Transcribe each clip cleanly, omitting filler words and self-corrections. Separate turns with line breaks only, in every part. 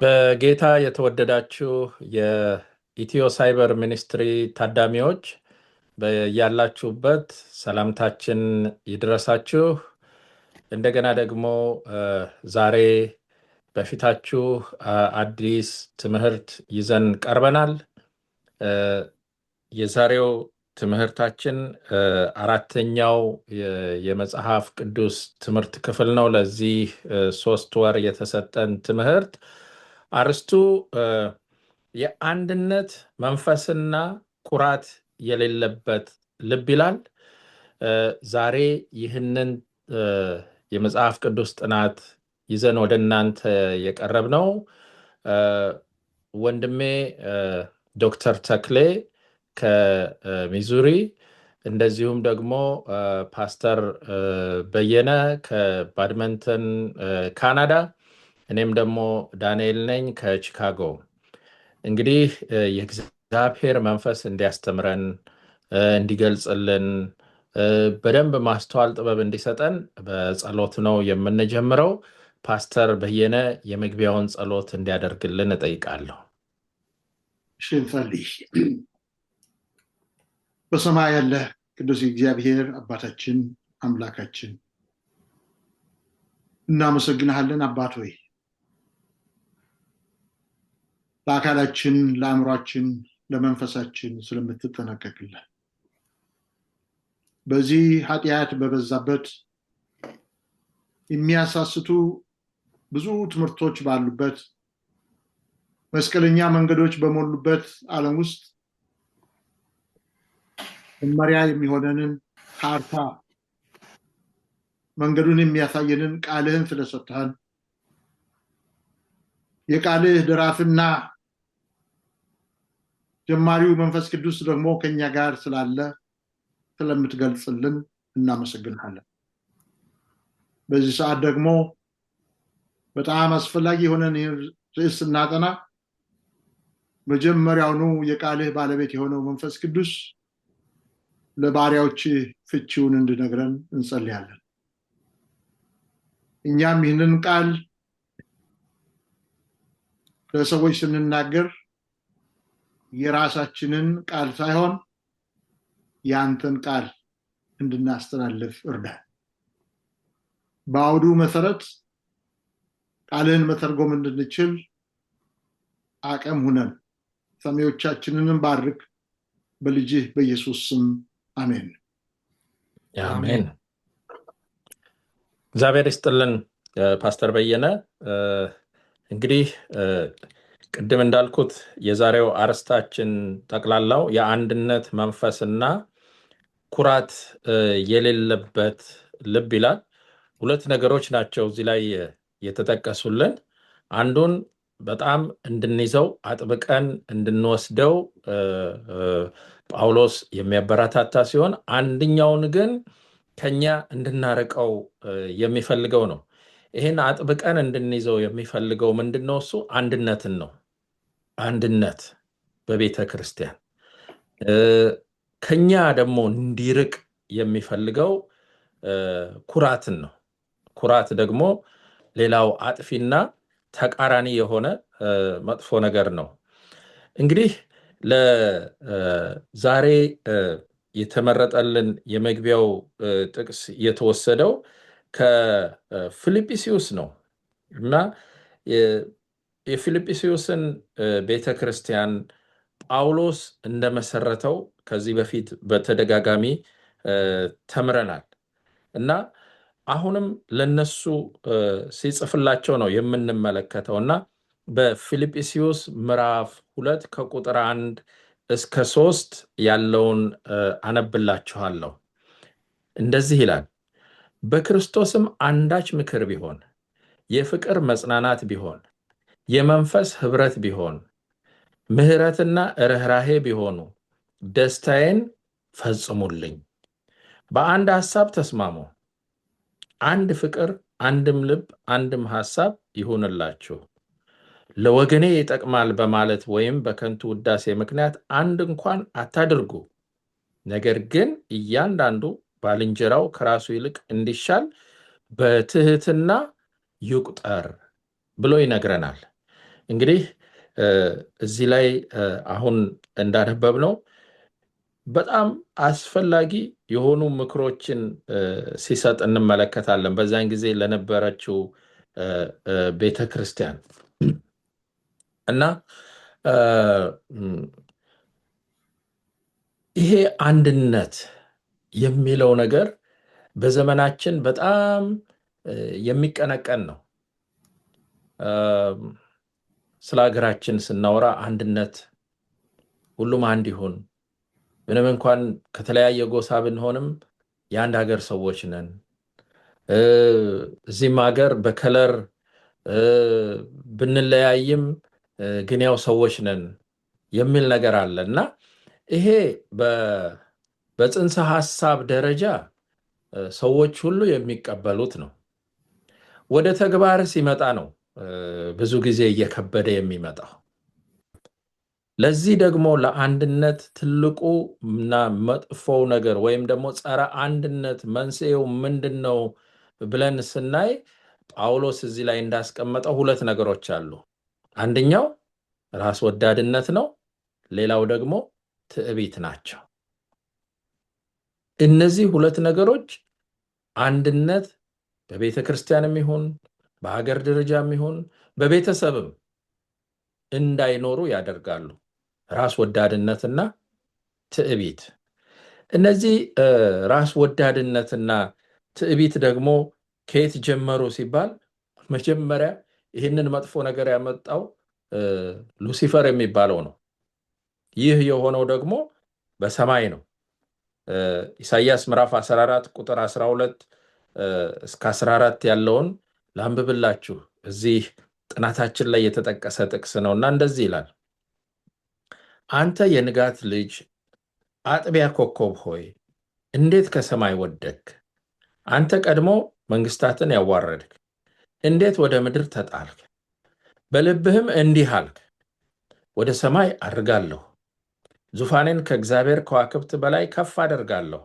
በጌታ የተወደዳችሁ የኢትዮ ሳይበር ሚኒስትሪ ታዳሚዎች ያላችሁበት ሰላምታችን ይድረሳችሁ። እንደገና ደግሞ ዛሬ በፊታችሁ አዲስ ትምህርት ይዘን ቀርበናል። የዛሬው ትምህርታችን አራተኛው የመጽሐፍ ቅዱስ ትምህርት ክፍል ነው። ለዚህ 3 ወር የተሰጠን ትምህርት አርስቱ የአንድነት መንፈስና ኩራት የሌለበት ልብ ይላል። ዛሬ ይህንን የመጽሐፍ ቅዱስ ጥናት ይዘን ወደ እናንተ የቀረብነው ወንድሜ ዶክተር ተክሌ ከሚዙሪ እንደዚሁም ደግሞ ፓስተር በየነ ከባድመንተን ካናዳ፣ እኔም ደግሞ ዳንኤል ነኝ ከቺካጎ። እንግዲህ የእግዚአብሔር መንፈስ እንዲያስተምረን እንዲገልጽልን በደንብ ማስተዋል ጥበብ እንዲሰጠን በጸሎት ነው የምንጀምረው። ፓስተር በየነ የመግቢያውን ጸሎት እንዲያደርግልን እጠይቃለሁ።
እንጸልይ። በሰማይ ያለ ቅዱስ እግዚአብሔር አባታችን አምላካችን እናመሰግንሃለን። አባት ሆይ ለአካላችን፣ ለአእምሯችን፣ ለመንፈሳችን ስለምትጠነቀቅልን በዚህ ኃጢአት በበዛበት የሚያሳስቱ ብዙ ትምህርቶች ባሉበት መስቀለኛ መንገዶች በሞሉበት ዓለም ውስጥ መመሪያ የሚሆነንን ካርታ መንገዱን የሚያሳየንን ቃልህን ስለሰጠህን የቃልህ ድራፍና ጀማሪው መንፈስ ቅዱስ ደግሞ ከኛ ጋር ስላለ ስለምትገልጽልን እናመሰግንሃለን። በዚህ ሰዓት ደግሞ በጣም አስፈላጊ የሆነን ርዕስ ስናጠና መጀመሪያውኑ የቃልህ ባለቤት የሆነው መንፈስ ቅዱስ ለባሪያዎች ፍቺውን እንድነግረን እንጸልያለን። እኛም ይህንን ቃል ለሰዎች ስንናገር የራሳችንን ቃል ሳይሆን ያንተን ቃል እንድናስተላልፍ እርዳን። በአውዱ መሰረት ቃልህን መተርጎም እንድንችል አቅም ሁነን። ሰሚዎቻችንንም ባርክ፣ በልጅህ በኢየሱስ ስም አሜን።
አሜን። እግዚአብሔር ይስጥልን ፓስተር በየነ። እንግዲህ ቅድም እንዳልኩት የዛሬው አርስታችን ጠቅላላው የአንድነት መንፈስና ኩራት የሌለበት ልብ ይላል። 2 ነገሮች ናቸው እዚህ ላይ የተጠቀሱልን። አንዱን በጣም እንድንይዘው አጥብቀን እንድንወስደው ጳውሎስ የሚያበረታታ ሲሆን፣ አንደኛውን ግን ከኛ እንድናርቀው የሚፈልገው ነው። ይህን አጥብቀን እንድንይዘው የሚፈልገው ምንድነው? እሱ አንድነትን ነው። አንድነት በቤተ ክርስቲያን ከኛ ደግሞ እንዲርቅ የሚፈልገው ኩራትን ነው። ኩራት ደግሞ ሌላው አጥፊና ተቃራኒ የሆነ መጥፎ ነገር ነው። እንግዲህ ለዛሬ የተመረጠልን የመግቢያው ጥቅስ የተወሰደው ከፊልጵስዩስ ነው እና የፊልጵስዩስን ቤተክርስቲያን ጳውሎስ እንደመሰረተው ከዚህ በፊት በተደጋጋሚ ተምረናል እና አሁንም ለነሱ ሲጽፍላቸው ነው የምንመለከተው እና በፊልጵስዩስ ምዕራፍ 2 ከቁጥር 1 እስከ 3 ያለውን አነብላችኋለሁ። እንደዚህ ይላል። በክርስቶስም አንዳች ምክር ቢሆን፣ የፍቅር መጽናናት ቢሆን፣ የመንፈስ ህብረት ቢሆን፣ ምህረትና ርኅራሄ ቢሆኑ ደስታዬን ፈጽሙልኝ። በአንድ ሐሳብ ተስማሙ፣ አንድ ፍቅር፣ አንድም ልብ፣ አንድም ሐሳብ ይሁንላችሁ። ለወገኔ ይጠቅማል በማለት ወይም በከንቱ ውዳሴ ምክንያት አንድ እንኳን አታድርጉ። ነገር ግን እያንዳንዱ ባልንጀራው ከራሱ ይልቅ እንዲሻል በትህትና ይቁጠር ብሎ ይነግረናል። እንግዲህ እዚህ ላይ አሁን እንዳነበብነው በጣም አስፈላጊ የሆኑ ምክሮችን ሲሰጥ እንመለከታለን በዛን ጊዜ ለነበረችው ቤተ ክርስቲያን እና ይሄ አንድነት የሚለው ነገር በዘመናችን በጣም የሚቀነቀን ነው። ስለ ሀገራችን ስናወራ አንድነት፣ ሁሉም አንድ ይሁን፣ ምንም እንኳን ከተለያየ ጎሳ ብንሆንም የአንድ ሀገር ሰዎች ነን፣ እዚህም ሀገር በከለር ብንለያይም ግን ያው ሰዎች ነን የሚል ነገር አለ እና ይሄ በጽንሰ ሐሳብ ደረጃ ሰዎች ሁሉ የሚቀበሉት ነው። ወደ ተግባር ሲመጣ ነው ብዙ ጊዜ እየከበደ የሚመጣው። ለዚህ ደግሞ ለአንድነት ትልቁ እና መጥፎው ነገር ወይም ደግሞ ጸረ አንድነት መንስኤው ምንድን ነው ብለን ስናይ ጳውሎስ እዚህ ላይ እንዳስቀመጠው ሁለት ነገሮች አሉ። አንደኛው ራስ ወዳድነት ነው፣ ሌላው ደግሞ ትዕቢት ናቸው። እነዚህ ሁለት ነገሮች አንድነት በቤተ ክርስቲያንም ይሁን በሀገር ደረጃም ይሁን በቤተሰብም እንዳይኖሩ ያደርጋሉ። ራስ ወዳድነትና ትዕቢት። እነዚህ ራስ ወዳድነትና ትዕቢት ደግሞ ከየት ጀመሩ ሲባል መጀመሪያ ይህንን መጥፎ ነገር ያመጣው ሉሲፈር የሚባለው ነው። ይህ የሆነው ደግሞ በሰማይ ነው። ኢሳይያስ ምዕራፍ 14 ቁጥር 12 እስከ 14 ያለውን ላንብብላችሁ። እዚህ ጥናታችን ላይ የተጠቀሰ ጥቅስ ነው እና እንደዚህ ይላል። አንተ የንጋት ልጅ አጥቢያ ኮከብ ሆይ እንዴት ከሰማይ ወደክ? አንተ ቀድሞ መንግስታትን ያዋረድክ እንዴት ወደ ምድር ተጣልክ? በልብህም እንዲህ አልክ፣ ወደ ሰማይ አድርጋለሁ፣ ዙፋኔን ከእግዚአብሔር ከዋክብት በላይ ከፍ አደርጋለሁ።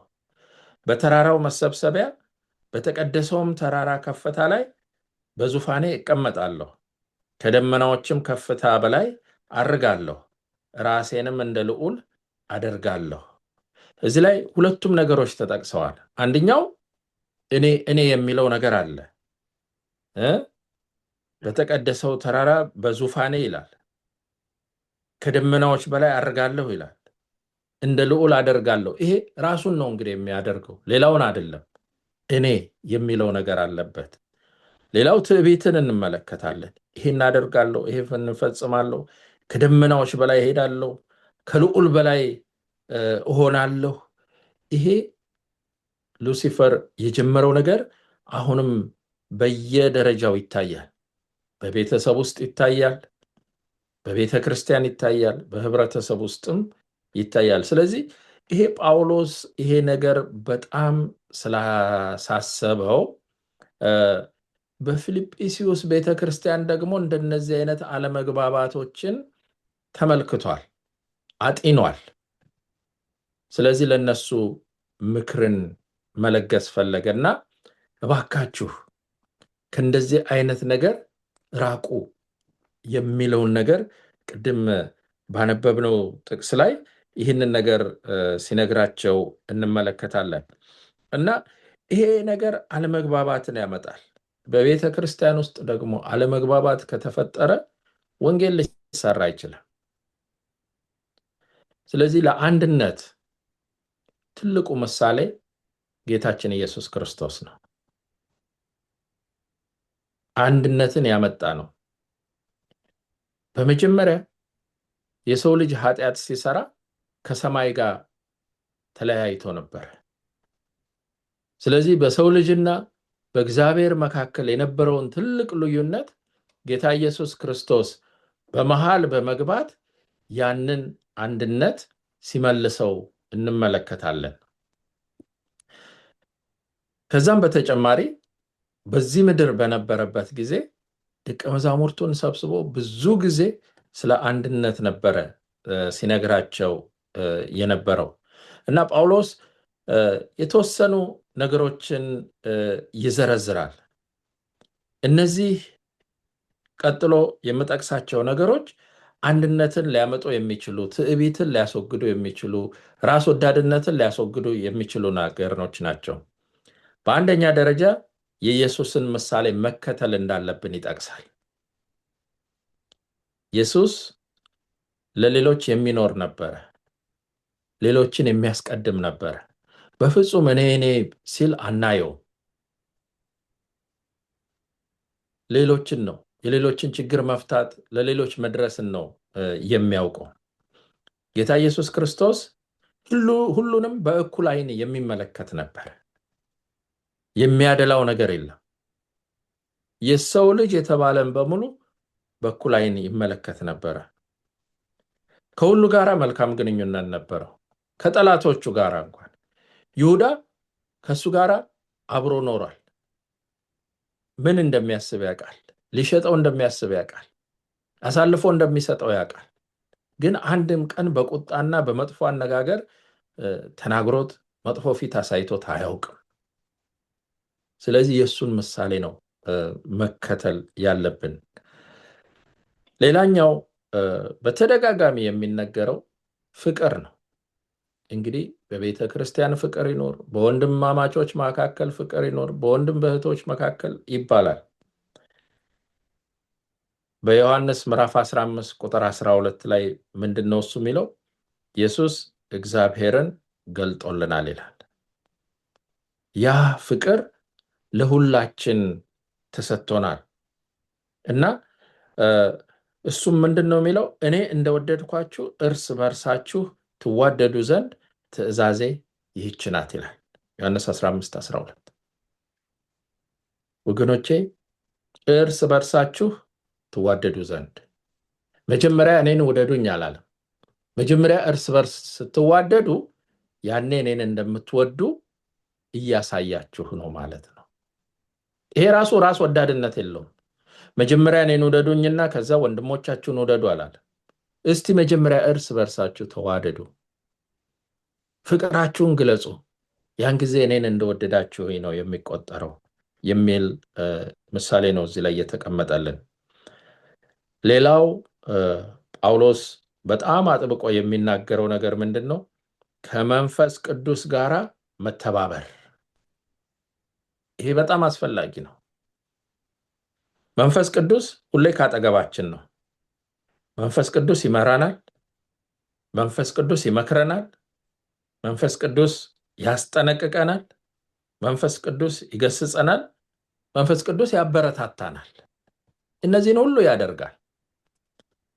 በተራራው መሰብሰቢያ በተቀደሰውም ተራራ ከፍታ ላይ በዙፋኔ እቀመጣለሁ፣ ከደመናዎችም ከፍታ በላይ አድርጋለሁ፣ ራሴንም እንደ ልዑል አደርጋለሁ። እዚህ ላይ ሁለቱም ነገሮች ተጠቅሰዋል። አንደኛው እኔ የሚለው ነገር አለ። በተቀደሰው ተራራ በዙፋኔ ይላል፣ ከደመናዎች በላይ አድርጋለሁ ይላል፣ እንደ ልዑል አደርጋለሁ። ይሄ ራሱን ነው እንግዲህ የሚያደርገው፣ ሌላውን አይደለም። እኔ የሚለው ነገር አለበት። ሌላው ትዕቢትን እንመለከታለን። ይሄን አደርጋለሁ፣ ይሄ እንፈጽማለሁ፣ ከደመናዎች በላይ እሄዳለሁ፣ ከልዑል በላይ እሆናለሁ። ይሄ ሉሲፈር የጀመረው ነገር አሁንም በየደረጃው ይታያል። በቤተሰብ ውስጥ ይታያል፣ በቤተ ክርስቲያን ይታያል፣ በህብረተሰብ ውስጥም ይታያል። ስለዚህ ይሄ ጳውሎስ ይሄ ነገር በጣም ስላሳሰበው በፊልጵስዩስ ቤተ ክርስቲያን ደግሞ እንደነዚህ አይነት አለመግባባቶችን ተመልክቷል፣ አጢኗል። ስለዚህ ለነሱ ምክርን መለገስ ፈለገና እባካችሁ ከእንደዚህ አይነት ነገር ራቁ የሚለውን ነገር ቅድም ባነበብነው ጥቅስ ላይ ይህንን ነገር ሲነግራቸው እንመለከታለን። እና ይሄ ነገር አለመግባባትን ያመጣል። በቤተ ክርስቲያን ውስጥ ደግሞ አለመግባባት ከተፈጠረ ወንጌል ሊሰራ አይችልም። ስለዚህ ለአንድነት ትልቁ ምሳሌ ጌታችን ኢየሱስ ክርስቶስ ነው። አንድነትን ያመጣ ነው። በመጀመሪያ የሰው ልጅ ኃጢአት ሲሰራ ከሰማይ ጋር ተለያይቶ ነበር። ስለዚህ በሰው ልጅና በእግዚአብሔር መካከል የነበረውን ትልቅ ልዩነት ጌታ ኢየሱስ ክርስቶስ በመሃል በመግባት ያንን አንድነት ሲመልሰው እንመለከታለን። ከዛም በተጨማሪ በዚህ ምድር በነበረበት ጊዜ ደቀ መዛሙርቱን ሰብስቦ ብዙ ጊዜ ስለ አንድነት ነበረ ሲነግራቸው የነበረው እና ጳውሎስ የተወሰኑ ነገሮችን ይዘረዝራል። እነዚህ ቀጥሎ የምጠቅሳቸው ነገሮች አንድነትን ሊያመጡ የሚችሉ፣ ትዕቢትን ሊያስወግዱ የሚችሉ፣ ራስ ወዳድነትን ሊያስወግዱ የሚችሉ ነገሮች ናቸው። በአንደኛ ደረጃ የኢየሱስን ምሳሌ መከተል እንዳለብን ይጠቅሳል። ኢየሱስ ለሌሎች የሚኖር ነበረ፣ ሌሎችን የሚያስቀድም ነበረ። በፍጹም እኔ ሲል አናየው። ሌሎችን ነው፣ የሌሎችን ችግር መፍታት፣ ለሌሎች መድረስን ነው የሚያውቀው። ጌታ ኢየሱስ ክርስቶስ ሁሉንም በእኩል ዓይን የሚመለከት ነበር። የሚያደላው ነገር የለም። የሰው ልጅ የተባለን በሙሉ በእኩል ዓይን ይመለከት ነበረ። ከሁሉ ጋራ መልካም ግንኙነት ነበረው፣ ከጠላቶቹ ጋር እንኳን። ይሁዳ ከሱ ጋር አብሮ ኖሯል። ምን እንደሚያስብ ያውቃል። ሊሸጠው እንደሚያስብ ያውቃል። አሳልፎ እንደሚሰጠው ያውቃል። ግን አንድም ቀን በቁጣና በመጥፎ አነጋገር ተናግሮት መጥፎ ፊት አሳይቶት አያውቅም። ስለዚህ የእሱን ምሳሌ ነው መከተል ያለብን። ሌላኛው በተደጋጋሚ የሚነገረው ፍቅር ነው። እንግዲህ በቤተ ክርስቲያን ፍቅር ይኖር፣ በወንድማማቾች መካከል ፍቅር ይኖር፣ በወንድም በእህቶች መካከል ይባላል። በዮሐንስ ምዕራፍ 15 ቁጥር 12 ላይ ምንድን ነው እሱ የሚለው? ኢየሱስ እግዚአብሔርን ገልጦልናል ይላል። ያ ፍቅር ለሁላችን ተሰጥቶናል እና እሱም ምንድን ነው የሚለው? እኔ እንደወደድኳችሁ እርስ በርሳችሁ ትዋደዱ ዘንድ ትእዛዜ ይህች ናት ይላል። ዮሐንስ 15 12 ወገኖቼ እርስ በርሳችሁ ትዋደዱ ዘንድ። መጀመሪያ እኔን ውደዱኝ አላለም። መጀመሪያ እርስ በርስ ስትዋደዱ ያኔ እኔን እንደምትወዱ እያሳያችሁ ነው ማለት ነው። ይሄ ራስ ወዳድነት የለውም። መጀመሪያ እኔን ውደዱኝና ከዛ ወንድሞቻችሁን ውደዱ አላለም። እስቲ መጀመሪያ እርስ በርሳችሁ ተዋደዱ፣ ፍቅራችሁን ግለጹ፣ ያን ጊዜ እኔን እንደወደዳችሁ ነው የሚቆጠረው የሚል ምሳሌ ነው እዚህ ላይ የተቀመጠልን። ሌላው ጳውሎስ በጣም አጥብቆ የሚናገረው ነገር ምንድን ነው? ከመንፈስ ቅዱስ ጋር መተባበር። ይሄ በጣም አስፈላጊ ነው። መንፈስ ቅዱስ ሁሌ ካጠገባችን ነው። መንፈስ ቅዱስ ይመራናል። መንፈስ ቅዱስ ይመክረናል። መንፈስ ቅዱስ ያስጠነቅቀናል። መንፈስ ቅዱስ ይገስጸናል። መንፈስ ቅዱስ ያበረታታናል። እነዚህን ሁሉ ያደርጋል።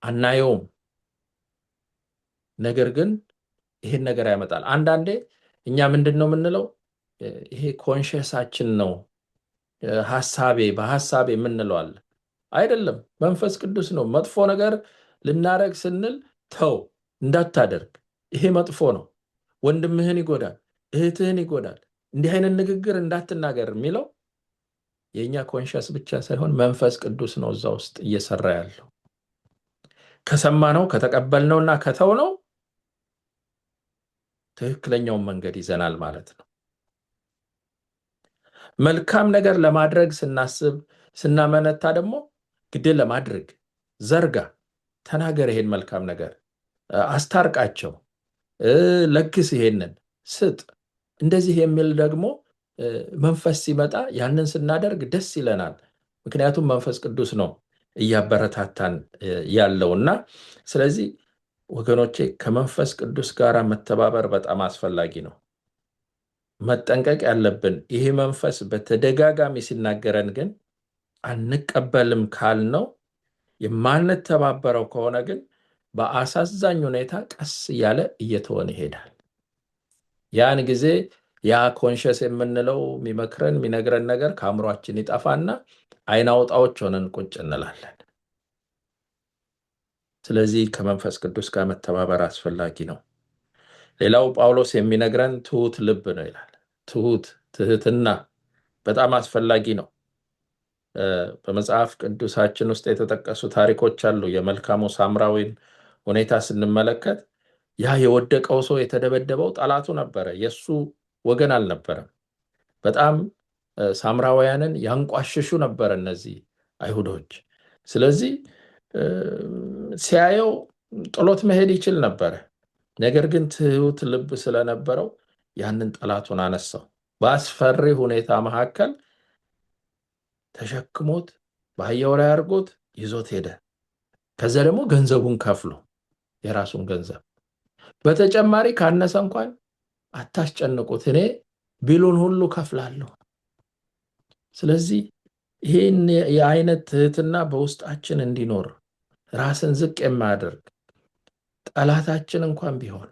አናየውም፣ ነገር ግን ይህን ነገር ያመጣል። አንዳንዴ እኛ ምንድን ነው የምንለው? ይሄ ኮንሽየሳችን ነው፣ በሀሳቤ የምንለው አለ። አይደለም፣ መንፈስ ቅዱስ ነው። መጥፎ ነገር ልናረግ ስንል ተው፣ እንዳታደርግ፣ ይሄ መጥፎ ነው፣ ወንድምህን ይጎዳል፣ እህትህን ይጎዳል፣ እንዲህ አይነት ንግግር እንዳትናገር የሚለው የእኛ ኮንሽየስ ብቻ ሳይሆን መንፈስ ቅዱስ ነው እዛ ውስጥ እየሰራ ያለው። ከሰማነው ከተቀበልነውና ከተውነው ትክክለኛውን መንገድ ይዘናል ማለት ነው። መልካም ነገር ለማድረግ ስናስብ ስናመነታ ደግሞ ግድ ለማድረግ ዘርጋ፣ ተናገር፣ ይሄን መልካም ነገር አስታርቃቸው፣ ለግስ፣ ይሄንን ስጥ፣ እንደዚህ የሚል ደግሞ መንፈስ ሲመጣ ያንን ስናደርግ ደስ ይለናል። ምክንያቱም መንፈስ ቅዱስ ነው እያበረታታን ያለውና። ስለዚህ ወገኖቼ ከመንፈስ ቅዱስ ጋር መተባበር በጣም አስፈላጊ ነው። መጠንቀቅ ያለብን ይሄ መንፈስ በተደጋጋሚ ሲናገረን ግን አንቀበልም ካልነው፣ የማንተባበረው ከሆነ ግን በአሳዛኝ ሁኔታ ቀስ እያለ እየተወን ይሄዳል። ያን ጊዜ ያ ኮንሽየስ የምንለው የሚመክረን የሚነግረን ነገር ከአእምሯችን ይጠፋና አይን አውጣዎች ሆነን ቁጭ እንላለን። ስለዚህ ከመንፈስ ቅዱስ ጋር መተባበር አስፈላጊ ነው። ሌላው ጳውሎስ የሚነግረን ትሁት ልብ ነው ይላል። ትህትና በጣም አስፈላጊ ነው። በመጽሐፍ ቅዱሳችን ውስጥ የተጠቀሱ ታሪኮች አሉ። የመልካሙ ሳምራዊን ሁኔታ ስንመለከት ያ የወደቀው ሰው የተደበደበው ጠላቱ ነበረ፣ የሱ ወገን አልነበረም። በጣም ሳምራውያንን ያንቋሽሹ ነበር እነዚህ አይሁዶች ስለዚህ ሲያየው ጥሎት መሄድ ይችል ነበር። ነገር ግን ትሁት ልብ ስለነበረው ያንን ጠላቱን አነሳው። በአስፈሪ ሁኔታ መካከል ተሸክሞት በአህያው ላይ አድርጎት ይዞት ሄደ። ከዛ ደግሞ ገንዘቡን ከፍሎ የራሱን ገንዘብ በተጨማሪ ካነሰ እንኳን አታስጨንቁት እኔ ቢሉን ሁሉ ከፍላለሁ። ስለዚህ ይህን የአይነት ትህትና በውስጣችን እንዲኖር ራስን ዝቅ የማያደርግ ጠላታችን እንኳን ቢሆን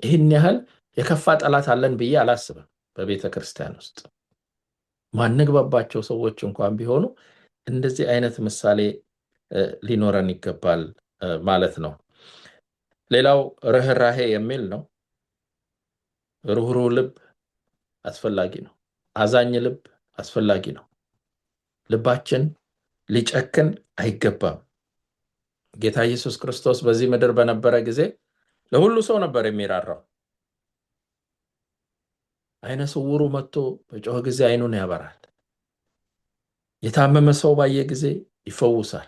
ይህን ያህል የከፋ ጠላት አለን ብዬ አላስብም። በቤተ ክርስቲያን ውስጥ ማንግባባቸው ሰዎች እንኳን ቢሆኑ እንደዚህ አይነት ምሳሌ ሊኖረን ይገባል ማለት ነው። ሌላው ርህራሄ የሚል ነው። ሩህሩህ ልብ አስፈላጊ ነው። አዛኝ ልብ አስፈላጊ ነው። ልባችን ሊጨክን አይገባም። ጌታ ኢየሱስ ክርስቶስ በዚህ ምድር በነበረ ጊዜ ለሁሉ ሰው ነበር የሚራራው። አይነ ስውሩ መጥቶ በጮኸ ጊዜ አይኑን ያበራል። የታመመ ሰው ባየ ጊዜ ይፈውሳል።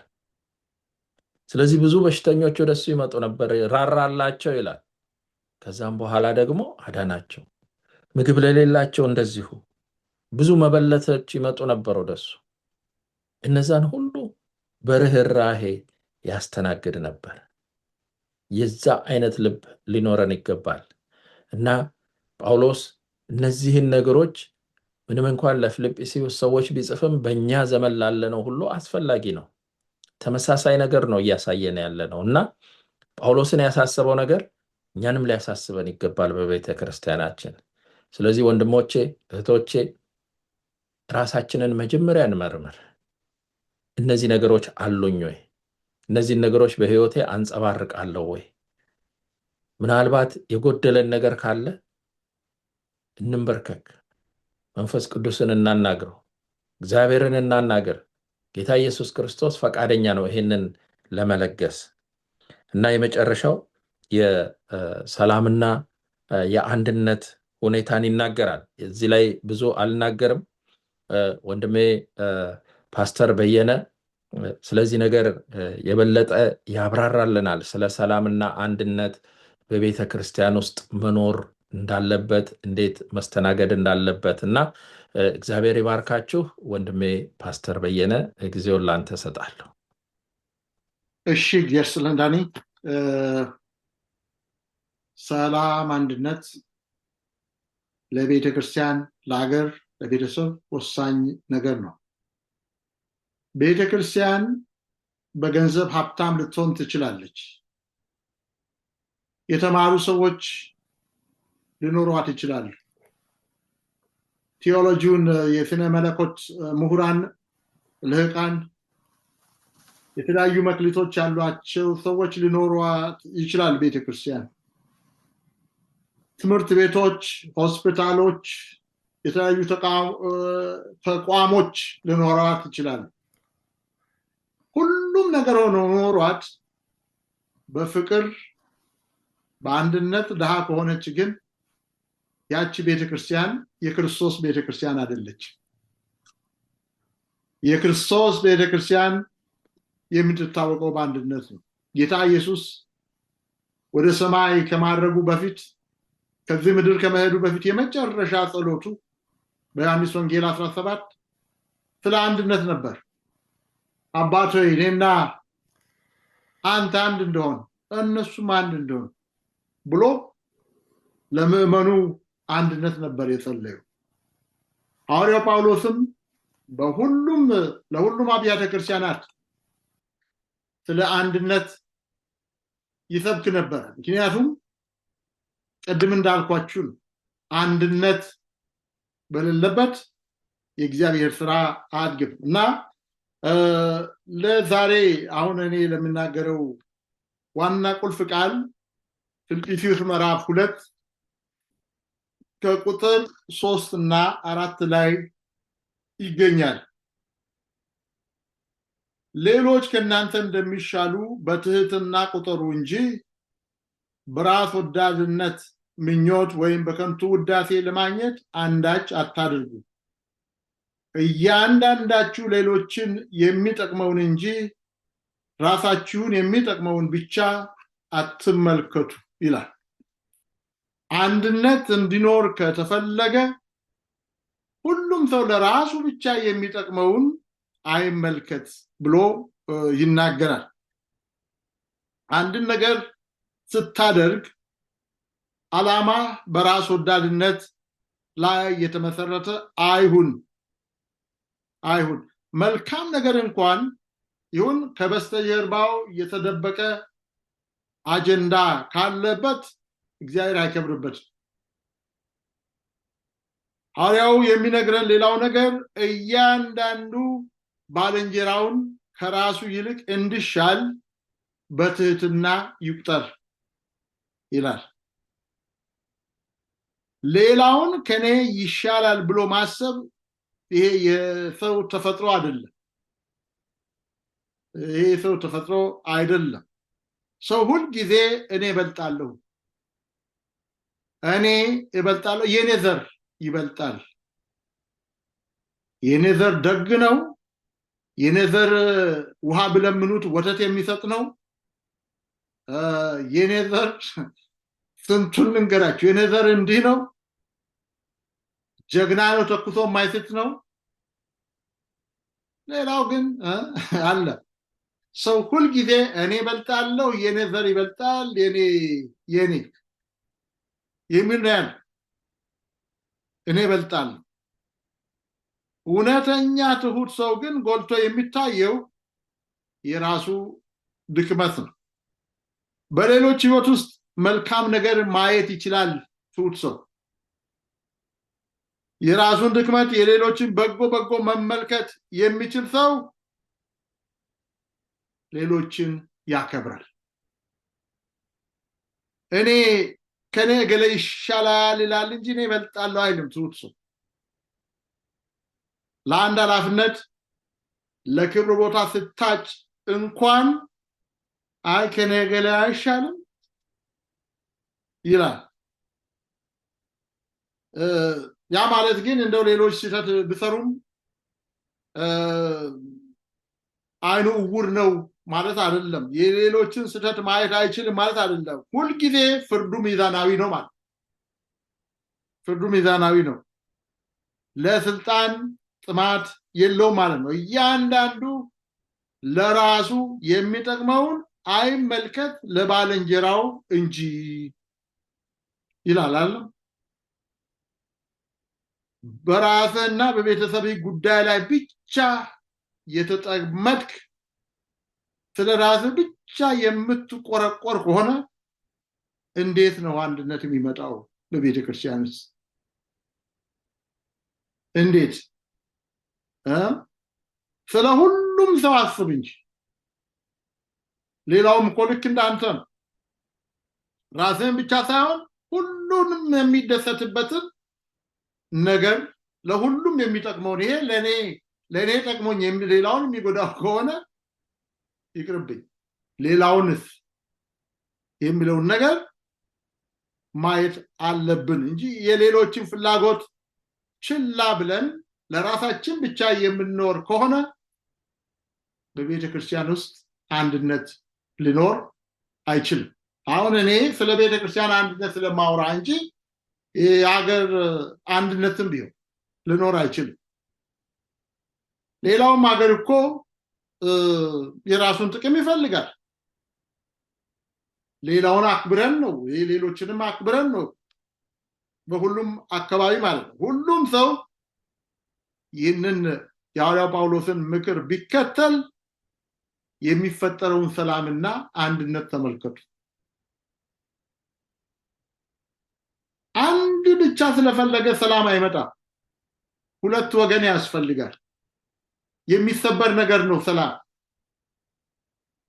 ስለዚህ ብዙ በሽተኞች ወደሱ ይመጡ ነበር፣ ራራላቸው ይላል። ከዛም በኋላ ደግሞ አዳናቸው። ምግብ ለሌላቸው እንደዚሁ ብዙ መበለቶች ይመጡ ነበር ወደሱ። እነዛን ሁሉ በርህራሄ ያስተናግድ ነበር። የዛ አይነት ልብ ሊኖረን ይገባል እና ጳውሎስ እነዚህን ነገሮች ምንም እንኳን ለፊልጵስዩስ ሰዎች ቢጽፍም በእኛ ዘመን ላለነው ሁሉ አስፈላጊ ነው። ተመሳሳይ ነገር ነው እያሳየን ያለነው እና ጳውሎስን ያሳሰበው ነገር እኛንም ሊያሳስበን ይገባል በቤተ ክርስቲያናችን። ስለዚህ ወንድሞቼ እህቶቼ ራሳችንን መጀመሪያ እንመርምር። እነዚህ ነገሮች አሉኝ ወይ? እነዚህን ነገሮች በህይወቴ አንጸባርቃለሁ ወይ? ምናልባት የጎደለን ነገር ካለ እንንበርከክ፣ መንፈስ ቅዱስን እናናግረው፣ እግዚአብሔርን እናናገር። ጌታ ኢየሱስ ክርስቶስ ፈቃደኛ ነው ይሄንን ለመለገስ እና የመጨረሻው የሰላምና የአንድነት ሁኔታን ይናገራል። እዚህ ላይ ብዙ አልናገርም። ወንድሜ ፓስተር በየነ ስለዚህ ነገር የበለጠ ያብራራልናል። ስለ ሰላምና አንድነት በቤተ ክርስቲያን ውስጥ መኖር እንዳለበት፣ እንዴት መስተናገድ እንዳለበት እና እግዚአብሔር ይባርካችሁ። ወንድሜ ፓስተር በየነ ጊዜውን ላንተ ሰጣለሁ።
እሺ፣ እግዚአብሔር ይስጥልን ዳኒ። ሰላም፣ አንድነት ለቤተ ክርስቲያን፣ ለሀገር፣ ለቤተሰብ ወሳኝ ነገር ነው። ቤተ ክርስቲያን በገንዘብ ሀብታም ልትሆን ትችላለች። የተማሩ ሰዎች ሊኖሯት ይችላሉ። ቴዎሎጂውን የስነ መለኮት ምሁራን፣ ልህቃን፣ የተለያዩ መክሊቶች ያሏቸው ሰዎች ሊኖሯት ይችላል። ቤተ ክርስቲያን ትምህርት ቤቶች፣ ሆስፒታሎች፣ የተለያዩ ተቋሞች ሊኖሯት ይችላል። ሁሉም ነገር ሆኖ ኖሯት በፍቅር በአንድነት ድሃ ከሆነች ግን ያቺ ቤተክርስቲያን የክርስቶስ ቤተክርስቲያን አይደለች። የክርስቶስ ቤተክርስቲያን የምትታወቀው በአንድነት ነው። ጌታ ኢየሱስ ወደ ሰማይ ከማረጉ በፊት፣ ከዚህ ምድር ከመሄዱ በፊት የመጨረሻ ጸሎቱ በዮሐንስ ወንጌል 17 ስለ አንድነት ነበር። አባት ሆይ እኔና አንተ አንድ እንደሆን እነሱም አንድ እንደሆን ብሎ ለምዕመኑ አንድነት ነበር የጸለየው። ሐዋርያው ጳውሎስም ለሁሉም አብያተ ክርስቲያናት ስለ አንድነት ይሰብክ ነበር። ምክንያቱም ቅድም እንዳልኳችሁ አንድነት በሌለበት የእግዚአብሔር ስራ አያድግም እና ለዛሬ አሁን እኔ ለምናገረው ዋና ቁልፍ ቃል ፊልጵስዩስ ምዕራፍ 2 ከቁጥር 3 እና 4 ላይ ይገኛል። ሌሎች ከእናንተ እንደሚሻሉ በትህትና ቁጠሩ እንጂ በራስ ወዳድነት ምኞት ወይም በከንቱ ውዳሴ ለማግኘት አንዳች አታድርጉ። እያንዳንዳችሁ ሌሎችን የሚጠቅመውን እንጂ ራሳችሁን የሚጠቅመውን ብቻ አትመልከቱ ይላል። አንድነት እንዲኖር ከተፈለገ ሁሉም ሰው ለራሱ ብቻ የሚጠቅመውን አይመልከት ብሎ ይናገራል። አንድን ነገር ስታደርግ ዓላማ በራስ ወዳድነት ላይ የተመሰረተ አይሁን። መልካም ነገር እንኳን ይሁን ከበስተጀርባው የተደበቀ አጀንዳ ካለበት እግዚአብሔር አይከብርበትም። ሐዋርያው የሚነግረን ሌላው ነገር እያንዳንዱ ባልንጀራውን ከራሱ ይልቅ እንዲሻል በትህትና ይቁጠር ይላል። ሌላውን ከኔ ይሻላል ብሎ ማሰብ ይሄ የሰው ተፈጥሮ አይደለም። ሰው ሁል ጊዜ እኔ እበልጣለሁ፣ የኔ ዘር ይበልጣል፣ የኔ ዘር ደግ ነው፣ የኔ ዘር ውሃ ብለምኑት ወተት የሚሰጥ ነው፣ የኔ ዘር ስንቱን ልንገራችሁ፣ የኔ ዘር እንዲህ ነው፣ ጀግና ነው፣ ተኩሶ የማይስት ነው። ሌላው ግን አለ ሰው ሁል ጊዜ እኔ እበልጣለሁ፣ የኔ ዘር ይበልጣል፣ የኔ የሚል ነው ያለ። እኔ እበልጣለሁ። እውነተኛ ትሁት ሰው ግን ጎልቶ የሚታየው የራሱ ድክመት ነው። በሌሎች ህይወት ውስጥ መልካም ነገር ማየት ይችላል። ትሁት ሰው የራሱን ድክመት፣ የሌሎችን በጎ መመልከት የሚችል ሰው ሌሎችን ያከብራል። ከኔ ገለ ይሻላል ይላል እንጂ እኔ እበልጣለሁ አይልም። ትሁት ሰው ለአንድ ኃላፊነት ለክብር ቦታ ስታጭ እንኳን ከኔ ገለ አይሻልም ይላል። ያ ማለት ግን እንደው ሌሎች ስህተት ቢሰሩም አይኑ እውር ነው ማለት አይደለም። የሌሎችን ስህተት ማየት አይችልም ማለት አይደለም። ሁልጊዜ ፍርዱ ሚዛናዊ ነው ማለት ፍርዱ ሚዛናዊ ነው። ለስልጣን ጥማት የለውም ማለት ነው። እያንዳንዱ ለራሱ የሚጠቅመውን አይመልከት ለባልንጀራው እንጂ ይላል። በራስህና በቤተሰብ ጉዳይ ላይ ብቻ የተጠመድክ ስለ ራስህ ብቻ የምትቆረቆር ከሆነ እንዴት ነው አንድነት የሚመጣው? በቤተ ክርስቲያንስ እንዴት? ስለ ሁሉም ሰው አስብ እንጂ ሌላውም እኮ ልክ እንዳንተ ነው። ራስህን ብቻ ሳይሆን ሁሉንም የሚደሰትበትን ነገር ለሁሉም የሚጠቅመውን ይሄ ለኔ ጠቅሞኝ ሌላውን የሚጎዳው ከሆነ ይቅርብኝ፣ ሌላውንስ የሚለውን ነገር ማየት አለብን እንጂ የሌሎችን ፍላጎት ችላ ብለን ለራሳችን ብቻ የምንኖር ከሆነ በቤተ ክርስቲያን ውስጥ አንድነት ሊኖር አይችልም። አሁን እኔ ስለ ቤተ ክርስቲያን አንድነት ስለማውራ እንጂ የሀገር አንድነትም ቢሆን ሊኖር አይችልም። ሌላውም ሀገር እኮ የራሱን ጥቅም ይፈልጋል። ሌላውን አክብረን ነው፣ ሌሎችንም አክብረን ነው በሁሉም አካባቢ ማለት ነው። ሁሉም ሰው ይህንን የሐዋርያው ጳውሎስን ምክር ቢከተል የሚፈጠረውን ሰላምና አንድነት ተመልከቱ። አንድ ብቻ ስለፈለገ ሰላም አይመጣም። ሁለት ወገን ያስፈልጋል። የሚሰበር ነገር ነው ሰላም።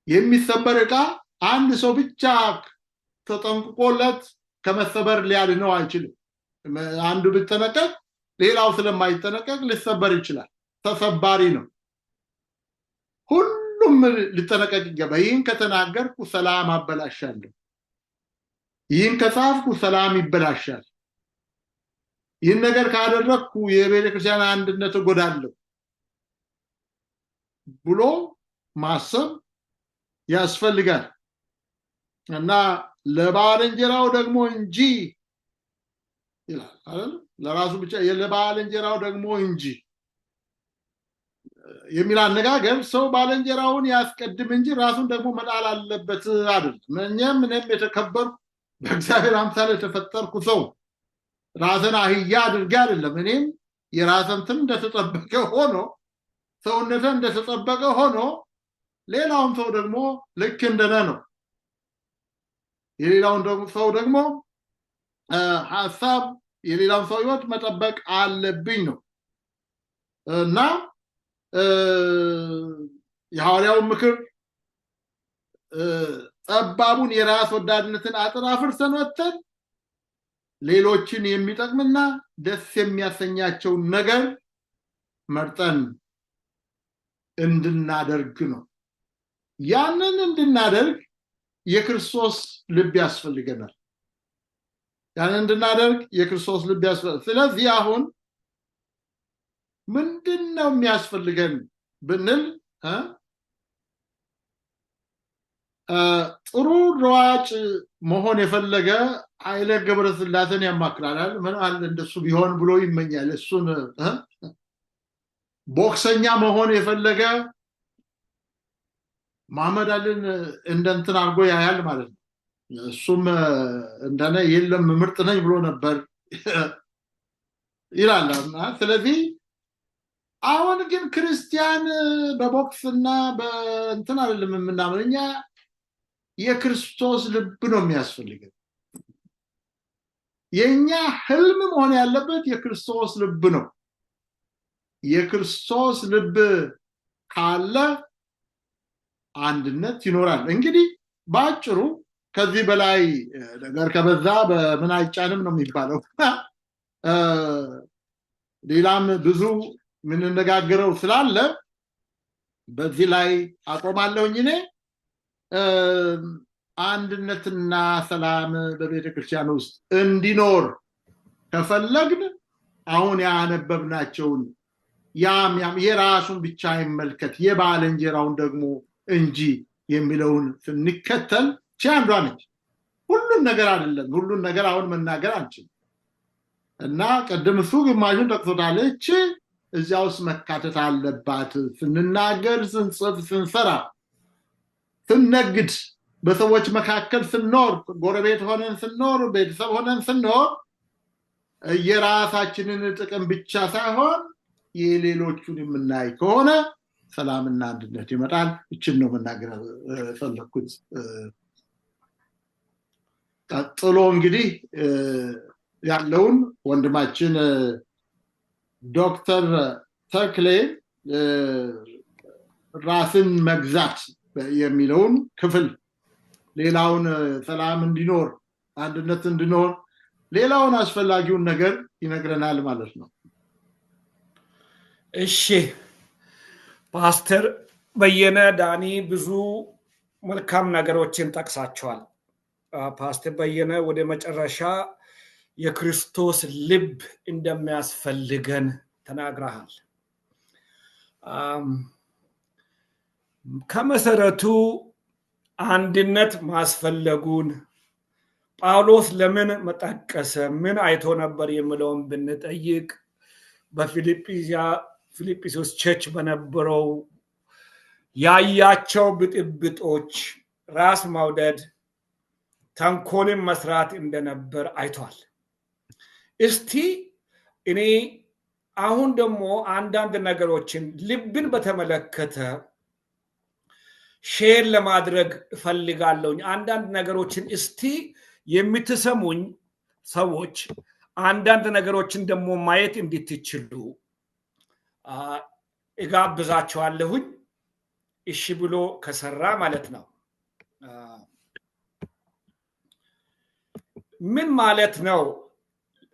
የሚሰበር ዕቃ አንድ ሰው ብቻ ተጠንቅቆለት ከመሰበር ሊያድነው አይችልም። አንዱ ቢጠነቀቅ ሌላው ስለማይጠነቀቅ ሊሰበር ይችላል። ተሰባሪ ነው። ሁሉም ሊጠነቀቅ ይገባል። ይህን ከተናገርኩ ሰላም አበላሻለሁ፣ ይህን ከጻፍኩ ሰላም ይበላሻል፣ ይህን ነገር ካደረግኩ የቤተ ክርስቲያን አንድነት እጎዳለሁ ብሎ ማሰብ ያስፈልጋል እና ለባልንጀራው ደግሞ እንጂ ይላል አይደል ለራሱ ብቻ ለባልንጀራው ደግሞ እንጂ የሚል አነጋገር ሰው ባልንጀራውን ያስቀድም እንጂ ራሱን ደግሞ መጣል አለበት አይደል ምንም የተከበርኩ በእግዚአብሔር አምሳል የተፈጠርኩ ሰው ራስን አህያ አድርጌ አይደለም እኔም የራስን እንደተጠበቀ ሆኖ ሰውነትን እንደተጠበቀ ሆኖ ሌላውን ሰው ደግሞ ልክ እንደነ ነው የሌላውን ሰው ደግሞ ሐሳብ የሌላውን ሰው ህይወት መጠበቅ አለብኝ ነው እና የሐዋርያው ምክር ጠባቡን የራስ ወዳድነትን አጥር አፍርሰን ወጥተን ሌሎችን የሚጠቅምና ደስ የሚያሰኛቸው ነገር መርጠን እንድናደርግ ነው ያንን እንድናደርግ የክርስቶስ ልብ ያስፈልገናል ያንን እንድናደርግ የክርስቶስ ልብ ያስፈልገናል ስለዚህ አሁን ምንድነው የሚያስፈልገን ብንል ጥሩ ሯጭ መሆን የፈለገ ኃይለ ገብረስላሴን ያማክራል ምን አለ እንደሱ ቢሆን ብሎ ይመኛል እሱን ቦክሰኛ መሆን የፈለገ መሐመድ አሊን እንደንትን አርጎ ያያል ማለት ነው እሱም እንደነ የለም ምርጥ ነኝ ብሎ ነበር ይላልና ስለዚህ አሁን ግን ክርስቲያን በቦክስና በእንትን አይደለም የምናምንኛ የክርስቶስ ልብ ነው የሚያስፈልገው የኛ ህልም መሆን ያለበት የክርስቶስ ልብ ነው የክርስቶስ ልብ ካለ አንድነት ይኖራል እንግዲህ ባጭሩ ከዚህ በላይ ነገር ከበዛ በምን አይጫንም ነው የሚባለው ሌላም ብዙ ምን እንደጋገረው ስላለ በዚህ ላይ አቆማለሁኝ እኔ አንድነትና ሰላም በቤተክርስቲያን ውስጥ እንዲኖር ከፈለግን አሁን ያነበብናቸውን ያም የራሱን ብቻ ይመልከት የባልንጀራውን ደግሞ እንጂ የሚለውን ስንከተል ቻንዷ ነች ሁሉን ነገር አይደለም ሁሉን ነገር አሁን መናገር አንችልም እና ቀደም እሱ ግማሹን ተቅሶታለች እዚያውስ መካተት አለባት ስንናገር ስንጽፍ ስንሰራ ስንነግድ በሰዎች መካከል ስንኖር ጎረቤት ሆነን ስንኖር ቤተሰብ ሆነን ስንኖር የራሳችንን ጥቅም ብቻ ሳይሆን የሌሎቹን የምናይ ከሆነ ሰላምና አንድነት ይመጣል እችን ነው መናገር ፈለኩት ቀጥሎ እንግዲህ ያለውን ወንድማችን ዶክተር ተክሌ ራስን መግዛት የሚለውን ክፍል ሌላውን ሰላም እንዲኖር አንድነት እንዲኖር ሌላውን አስፈላጊውን ነገር ይነግረናል ማለት ነው
እሺ ፓስተር በየነ ዳኒ ብዙ መልካም ነገሮችን ጠቅሳቸዋል ፓስተር በየነ ወደ መጨረሻ የክርስቶስ ልብ እንደሚያስፈልገን ተናግረሃል ከመሰረቱ አንድነት ማስፈለጉን ጳውሎስ ለምን መጠቀሰ ምን አይቶ ነበር የሚለውን ብንጠይቅ በፊልጵስዩስ ቸርች በነበረው ያያቸው ብጥብጦች ራስ ማውደድ ተንኮልን መስራት እንደነበር አይቷል እስቲ እኔ አሁን ደግሞ አንዳንድ ነገሮችን ልብን በተመለከተ ሼር ለማድረግ እፈልጋለሁ አንዳንድ ነገሮችን እስቲ የምትሰሙኝ ሰዎች አንዳንድ ነገሮችን ደግሞ ማየት እንድትችሉ እጋብዛችኋለሁኝ እሺ ብሎ ከሰራ ማለት ነው ምን ማለት ነው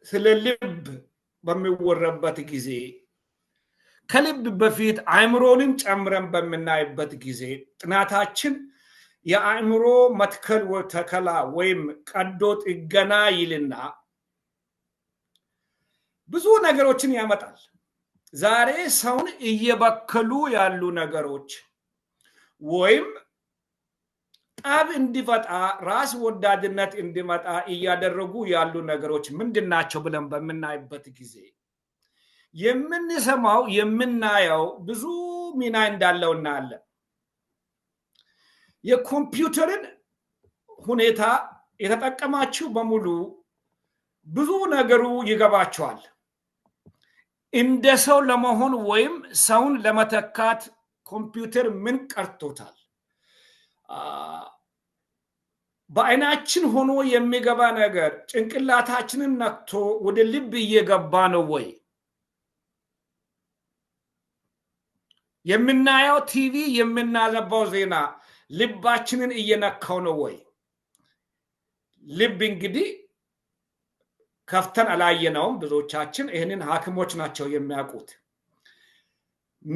ስለ ልብ በሚወራበት ጊዜ ከልብ በፊት አእምሮንን ጨምረን በመናይበት ጊዜ ጥናታችን የአእምሮ መትከል ወተከላ ወይም ቀዶ ጥገና ይልና ብዙ ነገሮችን ያመጣል ዛሬ ሰውን እየበከሉ ያሉ ነገሮች ወይም ጠብ እንዲፈጣ ራስ ወዳድነት እንዲመጣ እያደረጉ ያሉ ነገሮች ምንድናቸው ብለን በመናይበት ጊዜ የምንሰማው የምናየው ብዙ ሚና እንዳለው እናያለን። የኮምፒውተርን ሁኔታ የተጠቀማችሁ በሙሉ ብዙ ነገሩ ይገባቸዋል። እንደ ሰው ለመሆን ወይም ሰውን ለመተካት ኮምፒውተር ምን ቀርቶታል? በአይናችን ሆኖ የሚገባ ነገር ጭንቅላታችንን ነክቶ ወደ ልብ እየገባ ነው ወይ? የምናየው ቲቪ የምናነባው ዜና ልባችንን እየነካው ነው ወይ? ልብ እንግዲህ ከፍተን አላየነውም። ብዙዎቻችን ይህንን ሐኪሞች ናቸው የሚያውቁት።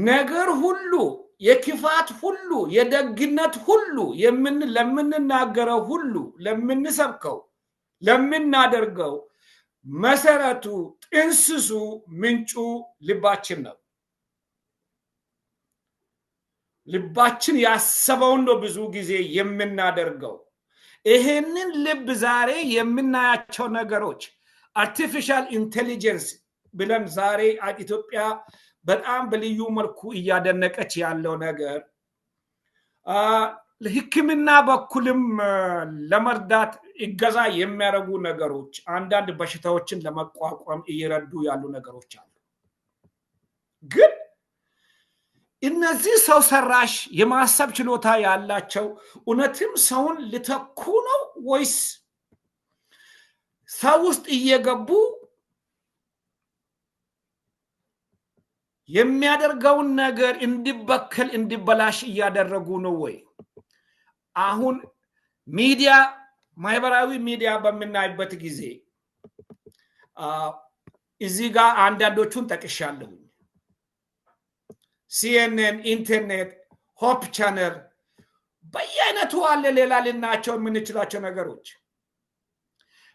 ነገር ሁሉ የክፋት ሁሉ የደግነት ሁሉ ለምንናገረው ሁሉ ለምንሰብከው ለምናደርገው መሰረቱ ጥንስሱ ምንጩ ልባችን ነው። ልባችን ያሰበውን ነው ብዙ ጊዜ የምናደርገው። ይሄንን ልብ ዛሬ የምናያቸው ነገሮች አርቲፊሻል ኢንቴሊጀንስ ብለን ዛሬ ኢትዮጵያ በጣም በልዩ መልኩ እያደነቀች ያለው ነገር ለሕክምና በኩልም ለመርዳት እገዛ የሚያደርጉ ነገሮች አንዳንድ በሽታዎችን ለመቋቋም እየረዱ ያሉ ነገሮች አሉ። ግን እነዚህ ሰው ሰራሽ የማሰብ ችሎታ ያላቸው እውነትም ሰውን ሊተኩ ነው ወይስ ሰው ውስጥ እየገቡ የሚያደርገውን ነገር እንዲበከል እንዲበላሽ እያደረጉ ነው ወይ? አሁን ሚዲያ ማህበራዊ ሚዲያ በምናይበት ጊዜ እዚህ ጋር አንዳንዶቹን ጠቅሻለሁ። CNN፣ ኢንተርኔት፣ ሆፕ ቻነል በየአይነቱ አለ። ሌላ ልናቸው የምንችላቸው ነገሮች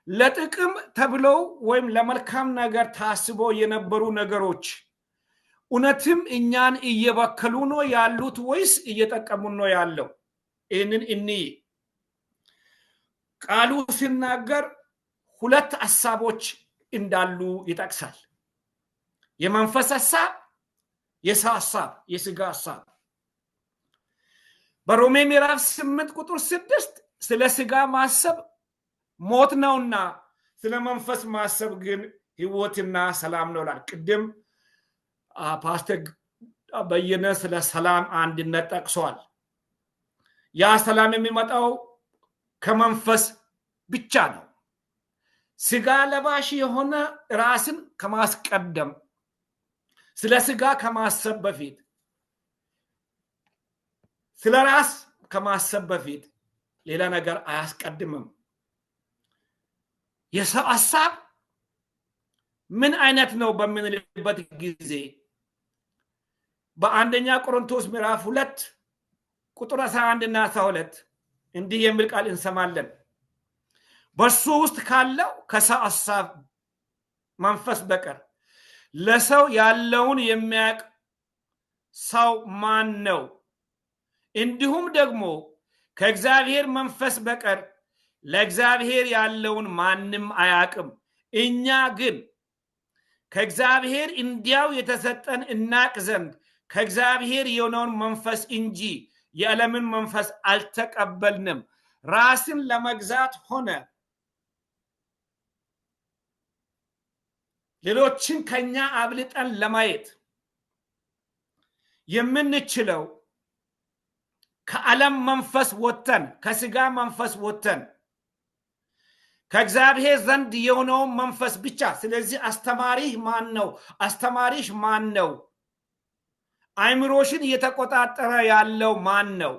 ለጥቅም ተብለው ወይም ለመልካም ነገር ታስበው የነበሩ ነገሮች እውነትም እኛን እየበከሉ ነው ያሉት ወይስ እየጠቀሙን ነው ያለው? ይህንን ቃሉ ሲናገር ሁለት ሐሳቦች እንዳሉ ይጠቅሳል። የመንፈስ ሐሳብ፣ የሰው ሐሳብ፣ የሥጋ ሐሳብ። በሮሜ ምዕራፍ 8 ቁጥር 6 ስለ ሥጋ ማሰብ ሞት ነውና ስለ መንፈስ ማሰብ ግን ሕይወትና ሰላም ነው ይላል። ቅድም ፓስተር በየነ ስለ ሰላም አንድነት ጠቅሷል። ያ ሰላም የሚመጣው ከመንፈስ ብቻ ነው። ሥጋ ለባሽ የሆነ ራስን ከማስቀደም ስለ ሥጋ ከማሰብ በፊት ስለ ራስ ከማሰብ በፊት ሌላ ነገር አያስቀድምም። የሰው ሐሳብ ምን አይነት ነው በምንልበት ጊዜ በአንደኛ ቆሮንቶስ ምዕራፍ 2 ቁጥር 11 እና 12 እንዲህ የሚል ቃል እንሰማለን። በሱ ውስጥ ካለው ከሰው ሐሳብ መንፈስ በቀር ለሰው ያለውን የሚያውቅ ሰው ማን ነው? እንዲሁም ደግሞ ከእግዚአብሔር መንፈስ በቀር ለእግዚአብሔር ያለውን ማንም አያውቅም። እኛ ግን ከእግዚአብሔር እንዲያው የተሰጠን እናቅ ዘንድ ከእግዚአብሔር የሆነውን መንፈስ እንጂ የዓለምን መንፈስ አልተቀበልንም። ራስን ለመግዛት ሆነ ሌሎችን ከኛ አብልጠን ለማየት የምንችለው ከዓለም መንፈስ ወጥተን ከሥጋ መንፈስ ወጥተን ከእግዚአብሔር ዘንድ የሆነውን መንፈስ ብቻ። ስለዚህ አስተማሪህ ማን ነው? አስተማሪሽ ማን ነው? አይምሮሽን እየተቆጣጠረ ያለው ማን ነው?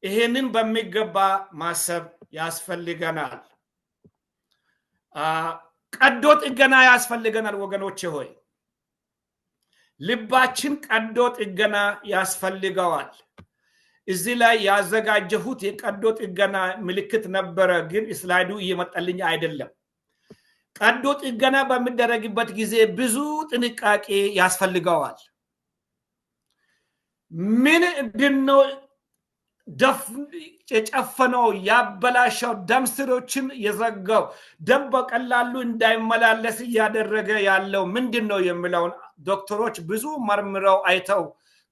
ይሄንን በሚገባ ማሰብ ያስፈልገናል። ቀዶ ጥገና ያስፈልገናል ወገኖቼ ሆይ። ልባችን ቀዶ ጥገና ያስፈልገዋል። እዚህ ላይ ያዘጋጀሁት የቀዶ ጥገና ምልክት ነበረ፣ ግን ስላይዱ እየመጣልኝ አይደለም። ቀዶ ጥገና በሚደረግበት ጊዜ ብዙ ጥንቃቄ ያስፈልገዋል። ምንድነው የጨፈነው ያበላሸው ደም ስሮችን የዘጋው ደም በቀላሉ እንዳይመላለስ ያደረገ ያለው ምንድነው የሚለውን ዶክተሮች ብዙ መርምረው አይተው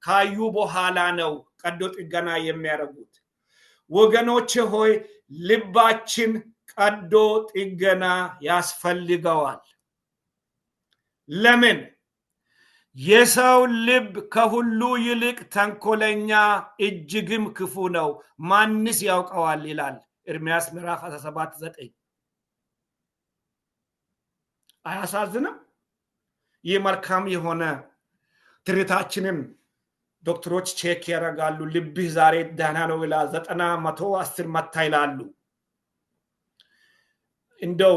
ካዩ በኋላ ነው ቀዶ ጥገና የሚያደርጉት። ወገኖች ሆይ ልባችን ቀዶ ጥገና ያስፈልገዋል። ለምን? የሰው ልብ ከሁሉ ይልቅ ተንኮለኛ እጅግም ክፉ ነው፣ ማንስ ያውቀዋል ይላል ኤርምያስ ምዕራፍ 17:9። አያሳዝንም? ይህ መልካም የሆነ ትርታችንን ዶክተሮች ቼክ ያደርጋሉ። ልብህ ዛሬ ደህና ነው ይላል። 90 110 መታ ይላሉ። እንደው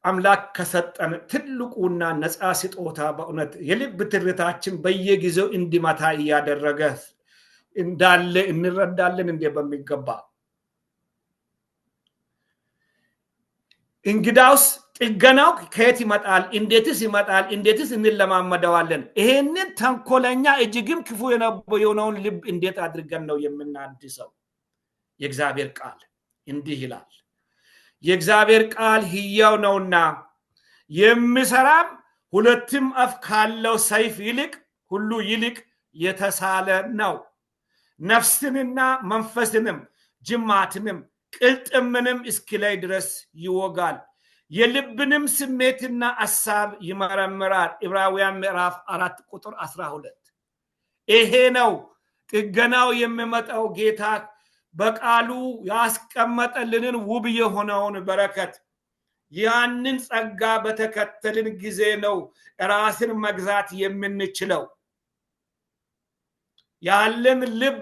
አምላክ ከሰጠን ትልቁና ነፃ ስጦታ በእውነት የልብ ትርታችን በየጊዜው እንዲመታ እያደረገ እንዳለ እንረዳለን እንደ በሚገባ። እንግዳውስ ጥገናው ከየት ይመጣል? እንዴትስ ይመጣል? እንዴትስ እንለማመደዋለን? ይሄንን ተንኮለኛ እጅግም ክፉ የሆነውን ልብ እንዴት አድርገን ነው የምናድሰው? የእግዚአብሔር ቃል እንዲህ ይላል፣ የእግዚአብሔር ቃል ሕያው ነውና የሚሰራም ሁለትም አፍ ካለው ሰይፍ ይልቅ ሁሉ ይልቅ የተሳለ ነው፣ ነፍስንና መንፈስንም ጅማትንም ቅልጥምንም እስኪለይ ድረስ ይወጋል፣ የልብንም ስሜትና ሐሳብ ይመረምራል። ዕብራውያን ምዕራፍ 4:12። ይሄ ነው ጥገናው የሚመጣው። ጌታ በቃሉ ያስቀመጠልንን ውብ የሆነውን በረከት ያንን ጸጋ በተከተልን ጊዜ ነው ራስን መግዛት የምንችለው። ያለን ልብ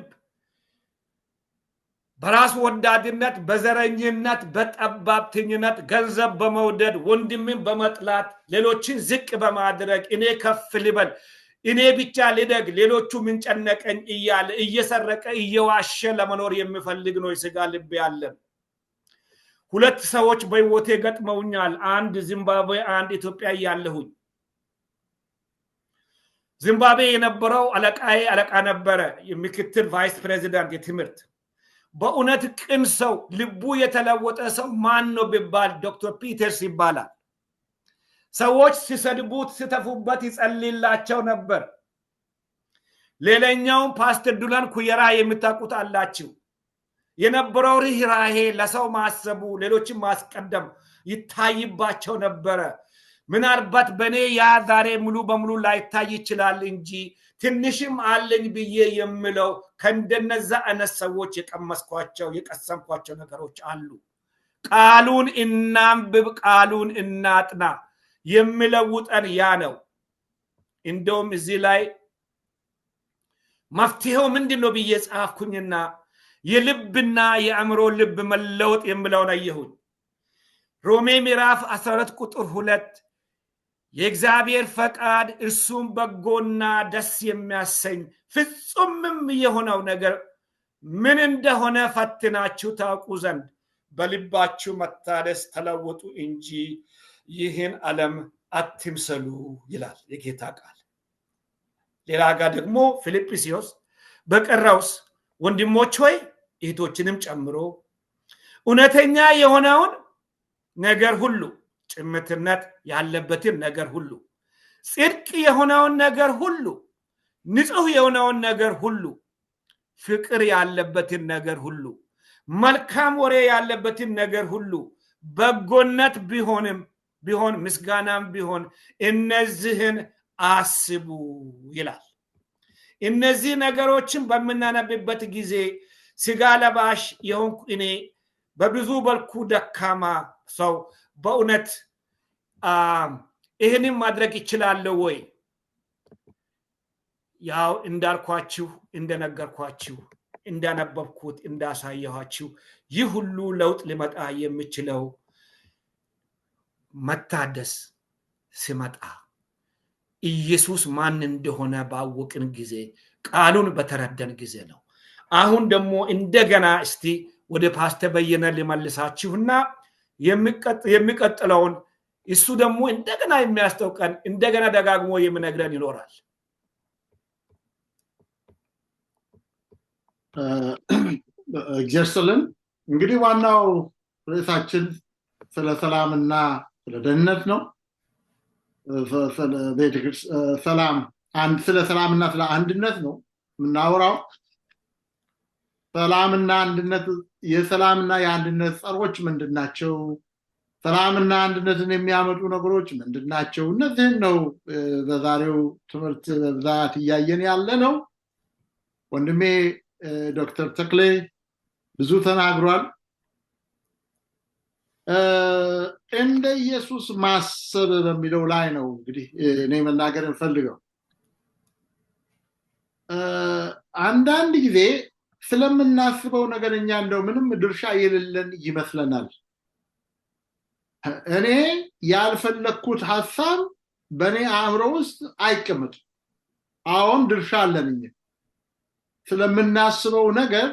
በራስ ወዳድነት፣ በዘረኝነት፣ በጠባብተኝነት፣ ገንዘብ በመውደድ፣ ወንድምን በመጥላት፣ ሌሎችን ዝቅ በማድረግ እኔ ከፍ ልበል፣ እኔ ብቻ ልደግ፣ ሌሎቹ ምን ጨነቀኝ እያለ እየሰረቀ እየዋሸ ለመኖር የሚፈልግ ነው የሥጋ ልብ ያለን። ሁለት ሰዎች በሕይወቴ ገጥመውኛል። አንድ ዚምባብዌ፣ አንድ ኢትዮጵያ ያለሁኝ። ዚምባብዌ የነበረው አለቃዬ አለቃ ነበረ፣ የምክትል ቫይስ ፕሬዚዳንት የትምህርት። በእውነት ቅን ሰው፣ ልቡ የተለወጠ ሰው ማን ነው ቢባል ዶክተር ፒተርስ ይባላል። ሰዎች ሲሰድቡት ሲተፉበት ይጸልይላቸው ነበር። ሌላኛው ፓስተር ዱላን ኩየራ የምታውቁት አላችሁ። የነበረው ርህራሄ፣ ለሰው ማሰቡ፣ ሌሎችን ማስቀደም ይታይባቸው ነበረ። ምናልባት በኔ ያ ዛሬ ሙሉ በሙሉ ላይታይ ይችላል እንጂ ትንሽም አለኝ ብዬ የምለው ከእንደነዛ አይነት ሰዎች የቀመስኳቸው የቀሰምኳቸው ነገሮች አሉ። ቃሉን እናንብብ፣ ቃሉን እናጥና። የሚለውጠን ያ ነው። እንደውም እዚህ ላይ መፍትሄው ምንድነው ብዬ ጻፍኩኝና የልብና የአእምሮ ልብ መለወጥ የሚለውን አየሁኝ። ሮሜ ምዕራፍ 12:2 የእግዚአብሔር ፈቃድ እርሱም በጎና ደስ የሚያሰኝ ፍጹምም የሆነው ነገር ምን እንደሆነ ፈትናችሁ ታውቁ ዘንድ በልባችሁ መታደስ ተለወጡ እንጂ ይህን ዓለም አትምሰሉ ይላል የጌታ ቃል። ሌላ ጋር ደግሞ ፊልጵስዩስ በቀረውስ ወንድሞች ሆይ እህቶችንም ጨምሮ እውነተኛ የሆነውን ነገር ሁሉ፣ ጭምትነት ያለበትን ነገር ሁሉ፣ ጽድቅ የሆነውን ነገር ሁሉ፣ ንጹህ የሆነውን ነገር ሁሉ፣ ፍቅር ያለበትን ነገር ሁሉ፣ መልካም ወሬ ያለበትን ነገር ሁሉ፣ በጎነት ቢሆን ምስጋናም ቢሆን እነዚህን አስቡ ይላል። እነዚህ ነገሮችን በምናነብበት ጊዜ ስጋ ለባሽ የሆንኩ እኔ በብዙ መልኩ ደካማ ሰው በእውነት ይህንን ማድረግ ይችላለሁ ወይ? ያው እንዳልኳችሁ፣ እንደነገርኳችሁ፣ እንዳነበብኩት፣ እንዳሳየኋችሁ ይህ ሁሉ ለውጥ ሊመጣ የሚችለው መታደስ ሲመጣ ኢየሱስ ማን እንደሆነ ባወቅን ጊዜ፣ ቃሉን በተረዳን ጊዜ ነው። አሁን ደግሞ እንደገና እስቲ ወደ ፓስተር በየነ ልመልሳችሁና የሚቀጥለውን እሱ ደግሞ እንደገና የሚያስተውቀን እንደገና ደጋግሞ የሚነግረን ይኖራል።
እግዚአብሔርን እንግዲህ ዋናው ርዕሳችን ስለ ሰላምና ስለ ደህንነት ነው። ስለ ሰላምና ስለ አንድነት ነው የምናወራው። ሰላምና አንድነት፣ የሰላምና የአንድነት ጸሮች ምንድናቸው? ሰላምና አንድነትን የሚያመጡ ነገሮች ምንድናቸው? እነዚህን ነው በዛሬው ትምህርት በብዛት እያየን ያለ ነው። ወንድሜ ዶክተር ተክሌ ብዙ ተናግሯል። እንደ ኢየሱስ ማሰብ በሚለው ላይ ነው እንግዲህ እኔ መናገር እንፈልገው። አንዳንድ ጊዜ ስለምናስበው ነገር እኛ እንደው ምንም ድርሻ የሌለን ይመስለናል። እኔ ያልፈለኩት ሐሳብ በእኔ አእምሮ ውስጥ አይቀመጥም። አሁን ድርሻ አለን እኛ ስለምናስበው ነገር።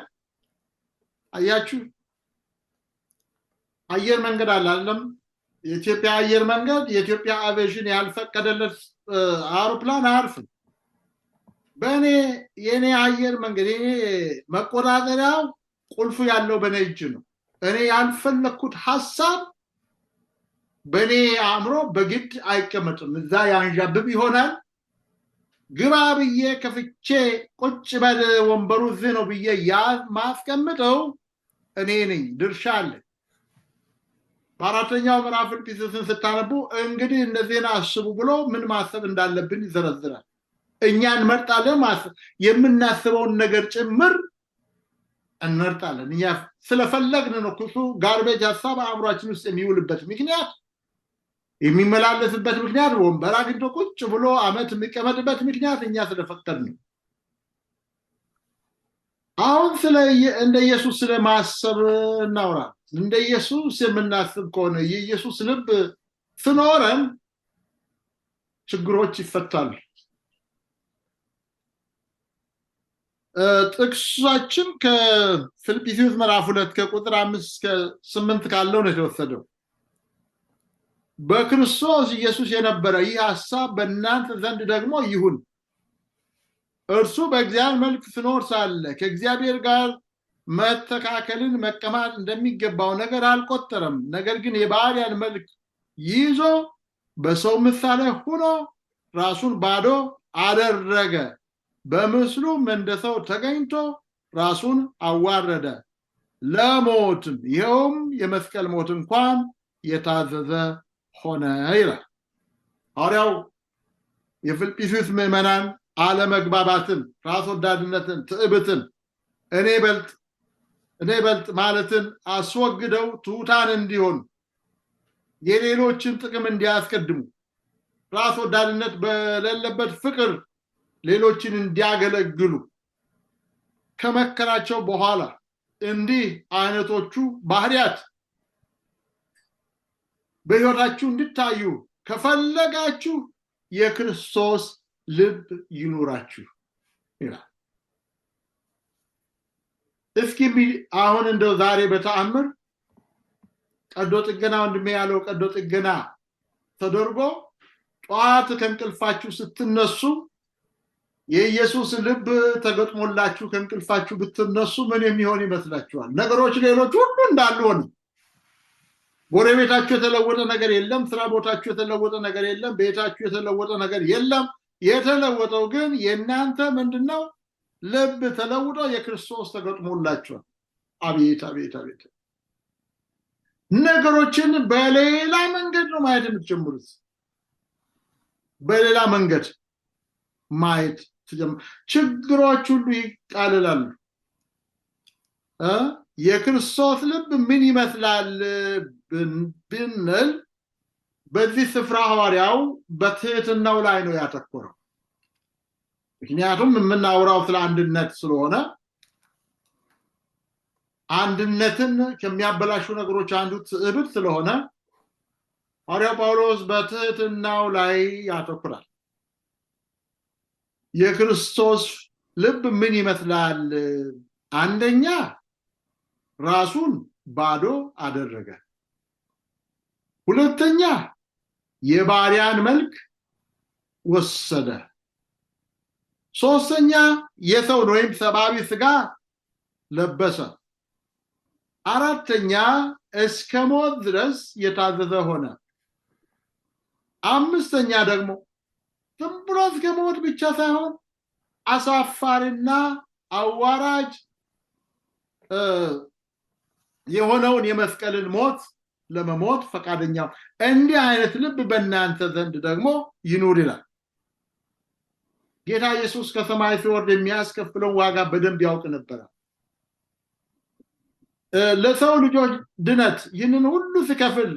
አያችሁ፣ አየር መንገድ አለ አይደለም? የኢትዮጵያ አየር መንገድ የኢትዮጵያ አቪዬሽን ያልፈቀደለት አውሮፕላን አያርፍም። የኔ አየር መንገድ የኔ መቆጣጠሪያው ቁልፉ ያለው በኔ እጅ ነው። እኔ ያልፈለኩት ሐሳብ በኔ አእምሮ በግድ አይቀመጥም። እዛ ያንዣብብ ይሆናል። ግባ ብዬ ከፍቼ ቁጭ በል ወንበሩ እዚህ ነው ብዬ ማስቀምጠው እኔ ነኝ፣ ድርሻ አለ። በአራተኛው ምዕራፍ ፊልጵስዩስን ስታነቡ እንግዲህ እነዚህን አስቡ ብሎ ምን ማሰብ እንዳለብን ይዘረዝራል። እኛ እንመርጣለን። ማሰብ የምናስበውን ነገር ጭምር እንመርጣለን። እኛ ስለፈለግን ነው። ክፉ ጋርቤጅ ሐሳብ አእምሯችን ውስጥ የሚውልበት ምክንያት፣ የሚመላለስበት ምክንያት፣ ወንበር አግኝቶ ቁጭ ብሎ ዓመት የሚቀመጥበት ምክንያት እኛ ስለፈቀድን ነው። አሁን እንደ ኢየሱስ ስለማሰብ እናውራ። እንደ ኢየሱስ የምናስብ ከሆነ የኢየሱስ ልብ ስኖረን ችግሮች ይፈታሉ። ጥቅሳችን ከፊልጵስዩስ ምዕራፍ 2 ከቁጥር 5 እስከ 8 ካለው ነው የተወሰደው። በክርስቶስ ኢየሱስ የነበረ ይህ ሐሳብ በእናንተ ዘንድ ደግሞ ይሁን። እርሱ በእግዚአብሔር መልክ ሲኖር ሳለ ከእግዚአብሔር ጋር መተካከልን መቀማት እንደሚገባው ነገር አልቆጠረም። ነገር ግን የባሪያን መልክ ይዞ በሰው ምሳሌ ሆኖ ራሱን ባዶ አደረገ። በምስሉም እንደ ሰው ተገኝቶ ራሱን አዋረደ፣ ለሞትም ይኸውም የመስቀል ሞት እንኳን የታዘዘ ሆነ ይላል ሐዋርያው። የፊልጵስዩስ ምዕመናን አለመግባባትን፣ ራስ ወዳድነትን፣ ትዕቢትን፣ እኔ በልጥ ማለትን አስወግደው ትሑታን እንዲሆኑ፣ የሌሎችን ጥቅም እንዲያስቀድሙ፣ ራስ ወዳድነት በሌለበት ፍቅር ሌሎችን እንዲያገለግሉ ከመከራቸው በኋላ እንዲህ አይነቶቹ ባህሪያት በሕይወታችሁ እንድታዩ ከፈለጋችሁ የክርስቶስ ልብ ይኑራችሁ ይላል። እስኪ አሁን እንደው ዛሬ በተአምር ቀዶ ጥገና ወንድሜ ያለው ቀዶ ጥገና ተደርጎ ጧት ከእንቅልፋችሁ ስትነሱ የኢየሱስ ልብ ተገጥሞላችሁ ከእንቅልፋችሁ ብትነሱ ምን የሚሆን ይመስላችኋል? ነገሮች ሌሎች ሁሉ እንዳሉ ሆነ። ጎረቤታችሁ የተለወጠ ነገር የለም። ስራ ቦታችሁ የተለወጠ ነገር የለም። ቤታችሁ የተለወጠ ነገር የለም። የተለወጠው ግን የእናንተ ምንድነው? ልብ ተለውጦ የክርስቶስ ተገጥሞላችኋል። አቤት አቤት አቤት! ነገሮችን በሌላ መንገድ ነው ማየት የምትጀምሩት። በሌላ መንገድ ማየት ችግሮች ሁሉ ይቃልላሉ። የክርስቶስ ልብ ምን ይመስላል ብንል በዚህ ስፍራ ሐዋርያው በትህትናው ላይ ነው ያተኮረው። ምክንያቱም የምናወራው ስለ አንድነት ስለሆነ አንድነትን ከሚያበላሹ ነገሮች አንዱ ትዕቢት ስለሆነ ሐዋርያው ጳውሎስ በትህትናው ላይ ያተኩራል። የክርስቶስ ልብ ምን ይመስላል? አንደኛ ራሱን ባዶ አደረገ። ሁለተኛ የባሪያን መልክ ወሰደ። ሶስተኛ የሰው ወይም ሰብአዊ ስጋ ለበሰ። አራተኛ እስከ ሞት ድረስ የታዘዘ ሆነ። አምስተኛ ደግሞ ዝም ብሎ እስከ ሞት ብቻ ሳይሆን አሳፋሪና አዋራጅ የሆነውን የመስቀልን ሞት ለመሞት ፈቃደኛ። እንዲህ አይነት ልብ በእናንተ ዘንድ ደግሞ ይኑር ይላል። ጌታ ኢየሱስ ከሰማይ ሲወርድ የሚያስከፍለው ዋጋ በደንብ ያውቅ ነበር። ለሰው ልጆች ድነት ይህንን ሁሉ ሲከፍል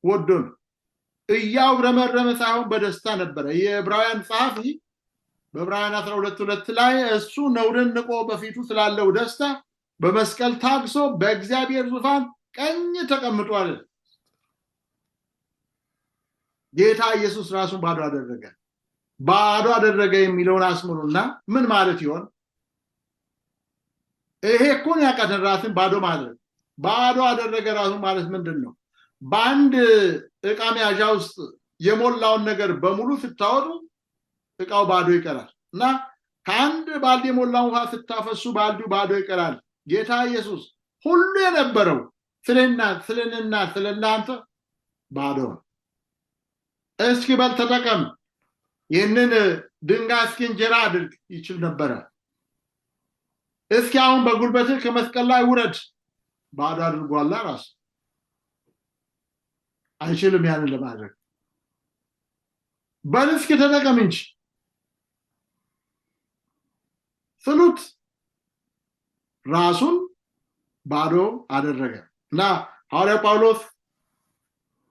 ወዶን እያጉረመረመ ሳይሆን በደስታ ነበረ። የዕብራውያን ጸሐፊ በዕብራውያን 12:2 ላይ እሱ ነውርን ንቆ በፊቱ ስላለው ደስታ በመስቀል ታግሶ በእግዚአብሔር ዙፋን ቀኝ ተቀምጧል። ጌታ ኢየሱስ ራሱን ባዶ አደረገ። ባዶ አደረገ የሚለውን አስምሩና ምን ማለት ይሆን? ይሄ እኮ ያቃተን ራስን ባዶ ማድረግ። ባዶ አደረገ ራሱን ማለት ምንድነው? በአንድ ዕቃ መያዣ ውስጥ የሞላውን ነገር በሙሉ ስታወጡ ዕቃው ባዶ ይቀራል እና ከአንድ ባልዲ የሞላውን ውሃ ስታፈሱ ባልዲው ባዶ ይቀራል። ጌታ ኢየሱስ ሁሉ የነበረው ስለእኔና ስለእናንተ ባዶ። እስኪ በል ተጠቀም፣ ይህንን ድንጋይ እስኪ እንጀራ አድርግ ይችል ነበረ። እስኪ አሁን በጉልበትህ ከመስቀል ላይ ውረድ፣ ባዶ አድርጓላ ራሱ አይችልም ያንን ለማድረግ። በል እስኪ ተጠቀም እንጂ ስሉት ራሱን ባዶ አደረገ እና ሐዋርያው ጳውሎስ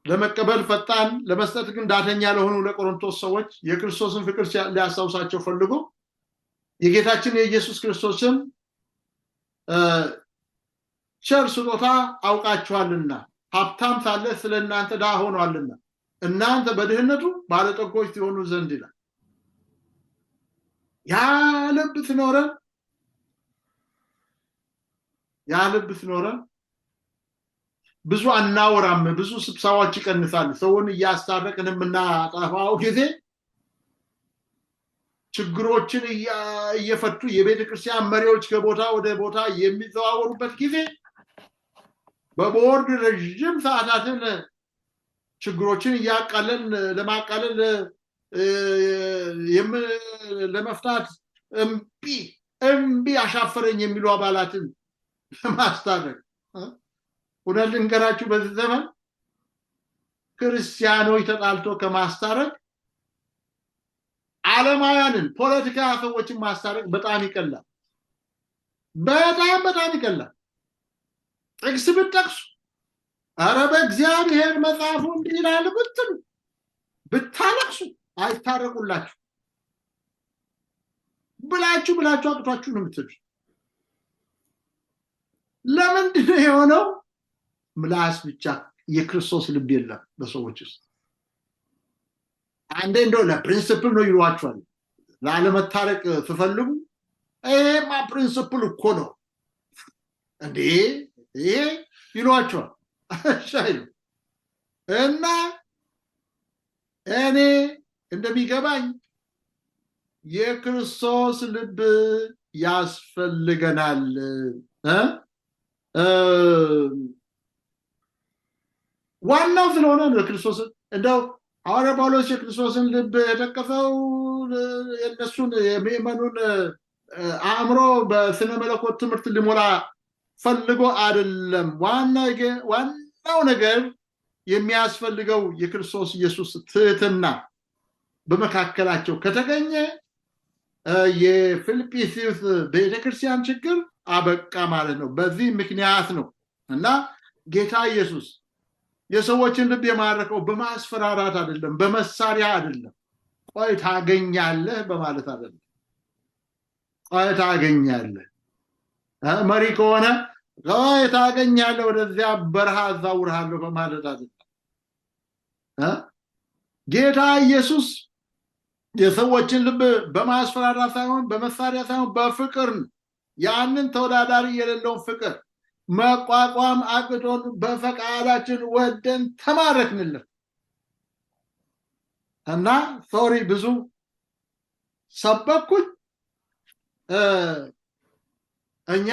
ለመቀበል ፈጣን ለመስጠት ግን ዳተኛ ለሆኑ ለቆሮንቶስ ሰዎች የክርስቶስን ፍቅር ሊያስታውሳቸው ፈልጎ የጌታችን የኢየሱስ ክርስቶስን ቸር ስጦታ አውቃችኋልና ሀብታም ሳለ ስለእናንተ ድሃ ሆኗልና እናንተ በድህነቱ ባለጠጎች ትሆኑ ዘንድ ይላል። ያ ልብ ሲኖረን ብዙ አናወራም፣ ብዙ ስብሰባዎች ይቀንሳሉ። ሰውን እያስታረቅን የምናጠፋው ጊዜ ችግሮችን እየፈቱ የቤተክርስቲያን መሪዎች ከቦታ ወደ ቦታ የሚዘዋወሩበት ጊዜ በቦርድ ረጅም ሰዓታትን ችግሮችን እያቃለን ለማቃለል ለመፍታት እምቢ አሻፈረኝ የሚሉ አባላትን ለማስታረቅ እውነት ልንገራችሁ፣ በዚህ ዘመን ክርስቲያኖች ተጣልቶ ከማስታረቅ ዓለማውያንን ፖለቲካ ሰዎችን ማስታረቅ በጣም ይቀላል። በጣም ይቀላል። ጥቅስ ብትጠቅሱ ኧረ በእግዚአብሔር መጽሐፉ እንዲህ ይላል ብትሉ ብታለቅሱ አይታረቁላችሁ ብላችሁ አቅቷችሁ ነው የምትሉ። ለምንድን ነው የሆነው? ምላስ ብቻ፣ የክርስቶስ ልብ የለም በሰዎች ውስጥ። አንዴ እንደው ለፕሪንሲፕል ነው ይሏቸዋል። ላለመታረቅ ትፈልጉ ይሄማ ፕሪንሲፕል እኮ ነው እንዴ ይሄ ይሏቸዋል። ሻይሉ እና እኔ እንደሚገባኝ የክርስቶስ ልብ ያስፈልገናል። ዋናው ስለሆነ ነው ክርስቶስ። እንደው ሐዋርያ ጳውሎስ የክርስቶስን ልብ የጠቀሰው የነሱን የምእመኑን አእምሮ በስነ መለኮት ትምህርት ሊሞላ ፈልጎ አይደለም። ዋናው ነገር የሚያስፈልገው የክርስቶስ ኢየሱስ ትህትና በመካከላቸው ከተገኘ የፊልጵስዩስ ቤተክርስቲያን ችግር አበቃ ማለት ነው። በዚህ ምክንያት ነው እና ጌታ ኢየሱስ የሰዎችን ልብ የማረከው በማስፈራራት አይደለም፣ በመሳሪያ አይደለም፣ ቆይ ታገኛለህ በማለት አይደለም። ቆይ ታገኛለህ መሪ ከሆነ ቆይ ታገኛለህ ወደዚያ በረሃ አዛውርሃለሁ በማለት አይደለም። ጌታ ኢየሱስ የሰዎችን ልብ በማስፈራራት ሳይሆን በመሳሪያ ሳይሆን በፍቅር፣ ያንን ተወዳዳሪ የሌለውን ፍቅር፣ መቋቋም አቅቶን በፈቃዳችን ወደን ተማረክንለት እና ሶሪ ብዙ ሰበኩኝ እኛ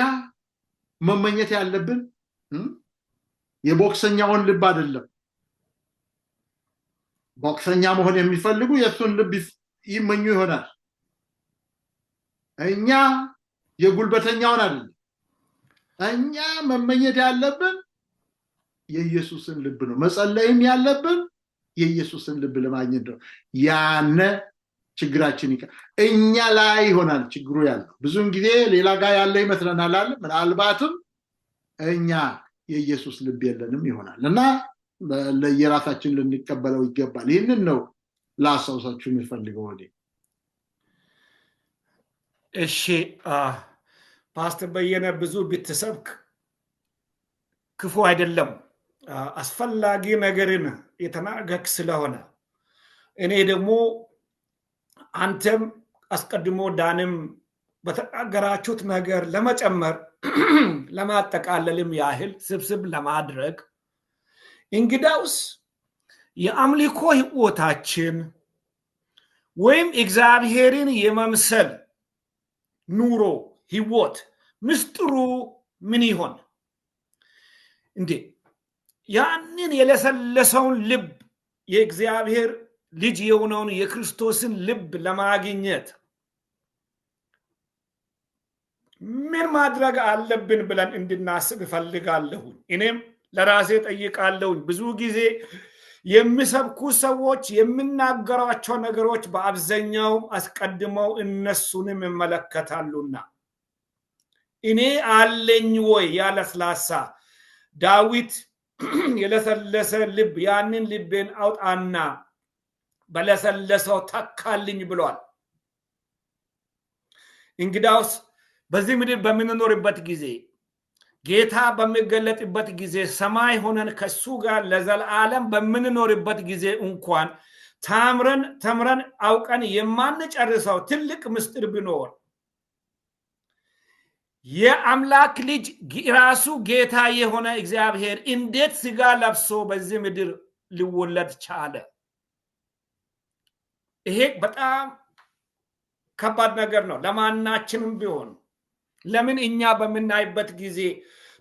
መመኘት ያለብን የቦክሰኛውን ልብ አይደለም ቦክሰኛ መሆን የሚፈልጉ የሱን ልብ ይመኙ ይሆናል እኛ የጉልበተኛውን አይደለም እኛ መመኘት ያለብን የኢየሱስን ልብ ነው መጸለይም ያለብን የኢየሱስን ልብ ለማግኘት ነው ያነ ችግራችን እኛ ላይ ይሆናል ችግሩ ያለው ብዙን ጊዜ ሌላ ጋር ያለ ይመስለናል አይደል ምናልባትም እኛ የኢየሱስ ልብ የለንም ይሆናል እና ለየራሳችን ልንቀበለው ይገባል ይሄንን ነው ላሳውሳችሁ የሚፈልገው ወዴ
እሺ ፓስተር በየነ ብዙ ብትሰብክ ክፉ አይደለም አስፈላጊ ነገርን የተናገርክ ስለሆነ እኔ ደግሞ አንተም አስቀድሞ ዳንም በተናገራችሁት ነገር ለመጨመር ለማጠቃለልም ያህል ስብስብ ለማድረግ እንግዳውስ የአምልኮ ህይወታችን ወይም እግዚአብሔርን የመምሰል ኑሮ ህይወት ምስጢሩ ምን ይሆን እንዴ ያንን የለሰለሰውን ልብ የእግዚአብሔር ልጅ የሆነውን የክርስቶስን ልብ ለማግኘት ምን ማድረግ አለብን ብለን እንድናስብ እፈልጋለሁ እኔም ለራሴ ጠይቃለሁ ብዙ ጊዜ የሚሰብኩ ሰዎች የሚናገሯቸው ነገሮች በአብዛኛው አስቀድመው እነሱንም ይመለከታሉና እኔ አለኝ ወይ ያለስላሳ ዳዊት የለሰለሰ ልብ ያንን ልቤን አውጣና በለሰለሰው ተካልኝ ብሏል እንግዳውስ በዚህ ምድር በምንኖርበት ጊዜ ጌታ በሚገለጥበት ጊዜ ሰማይ ሆነን ከሱ ጋር ለዘላለም በምንኖርበት ጊዜ እንኳን ተምረን አውቀን የማንጨርሰው ትልቅ ምስጢር ቢኖር የአምላክ ልጅ ራሱ ጌታ የሆነ እግዚአብሔር እንዴት ስጋ ለብሶ በዚህ ምድር ሊወለድ ቻለ ይሄ በጣም ከባድ ነገር ነው ለማናችንም ቢሆን ለምን እኛ በመናይበት ጊዜ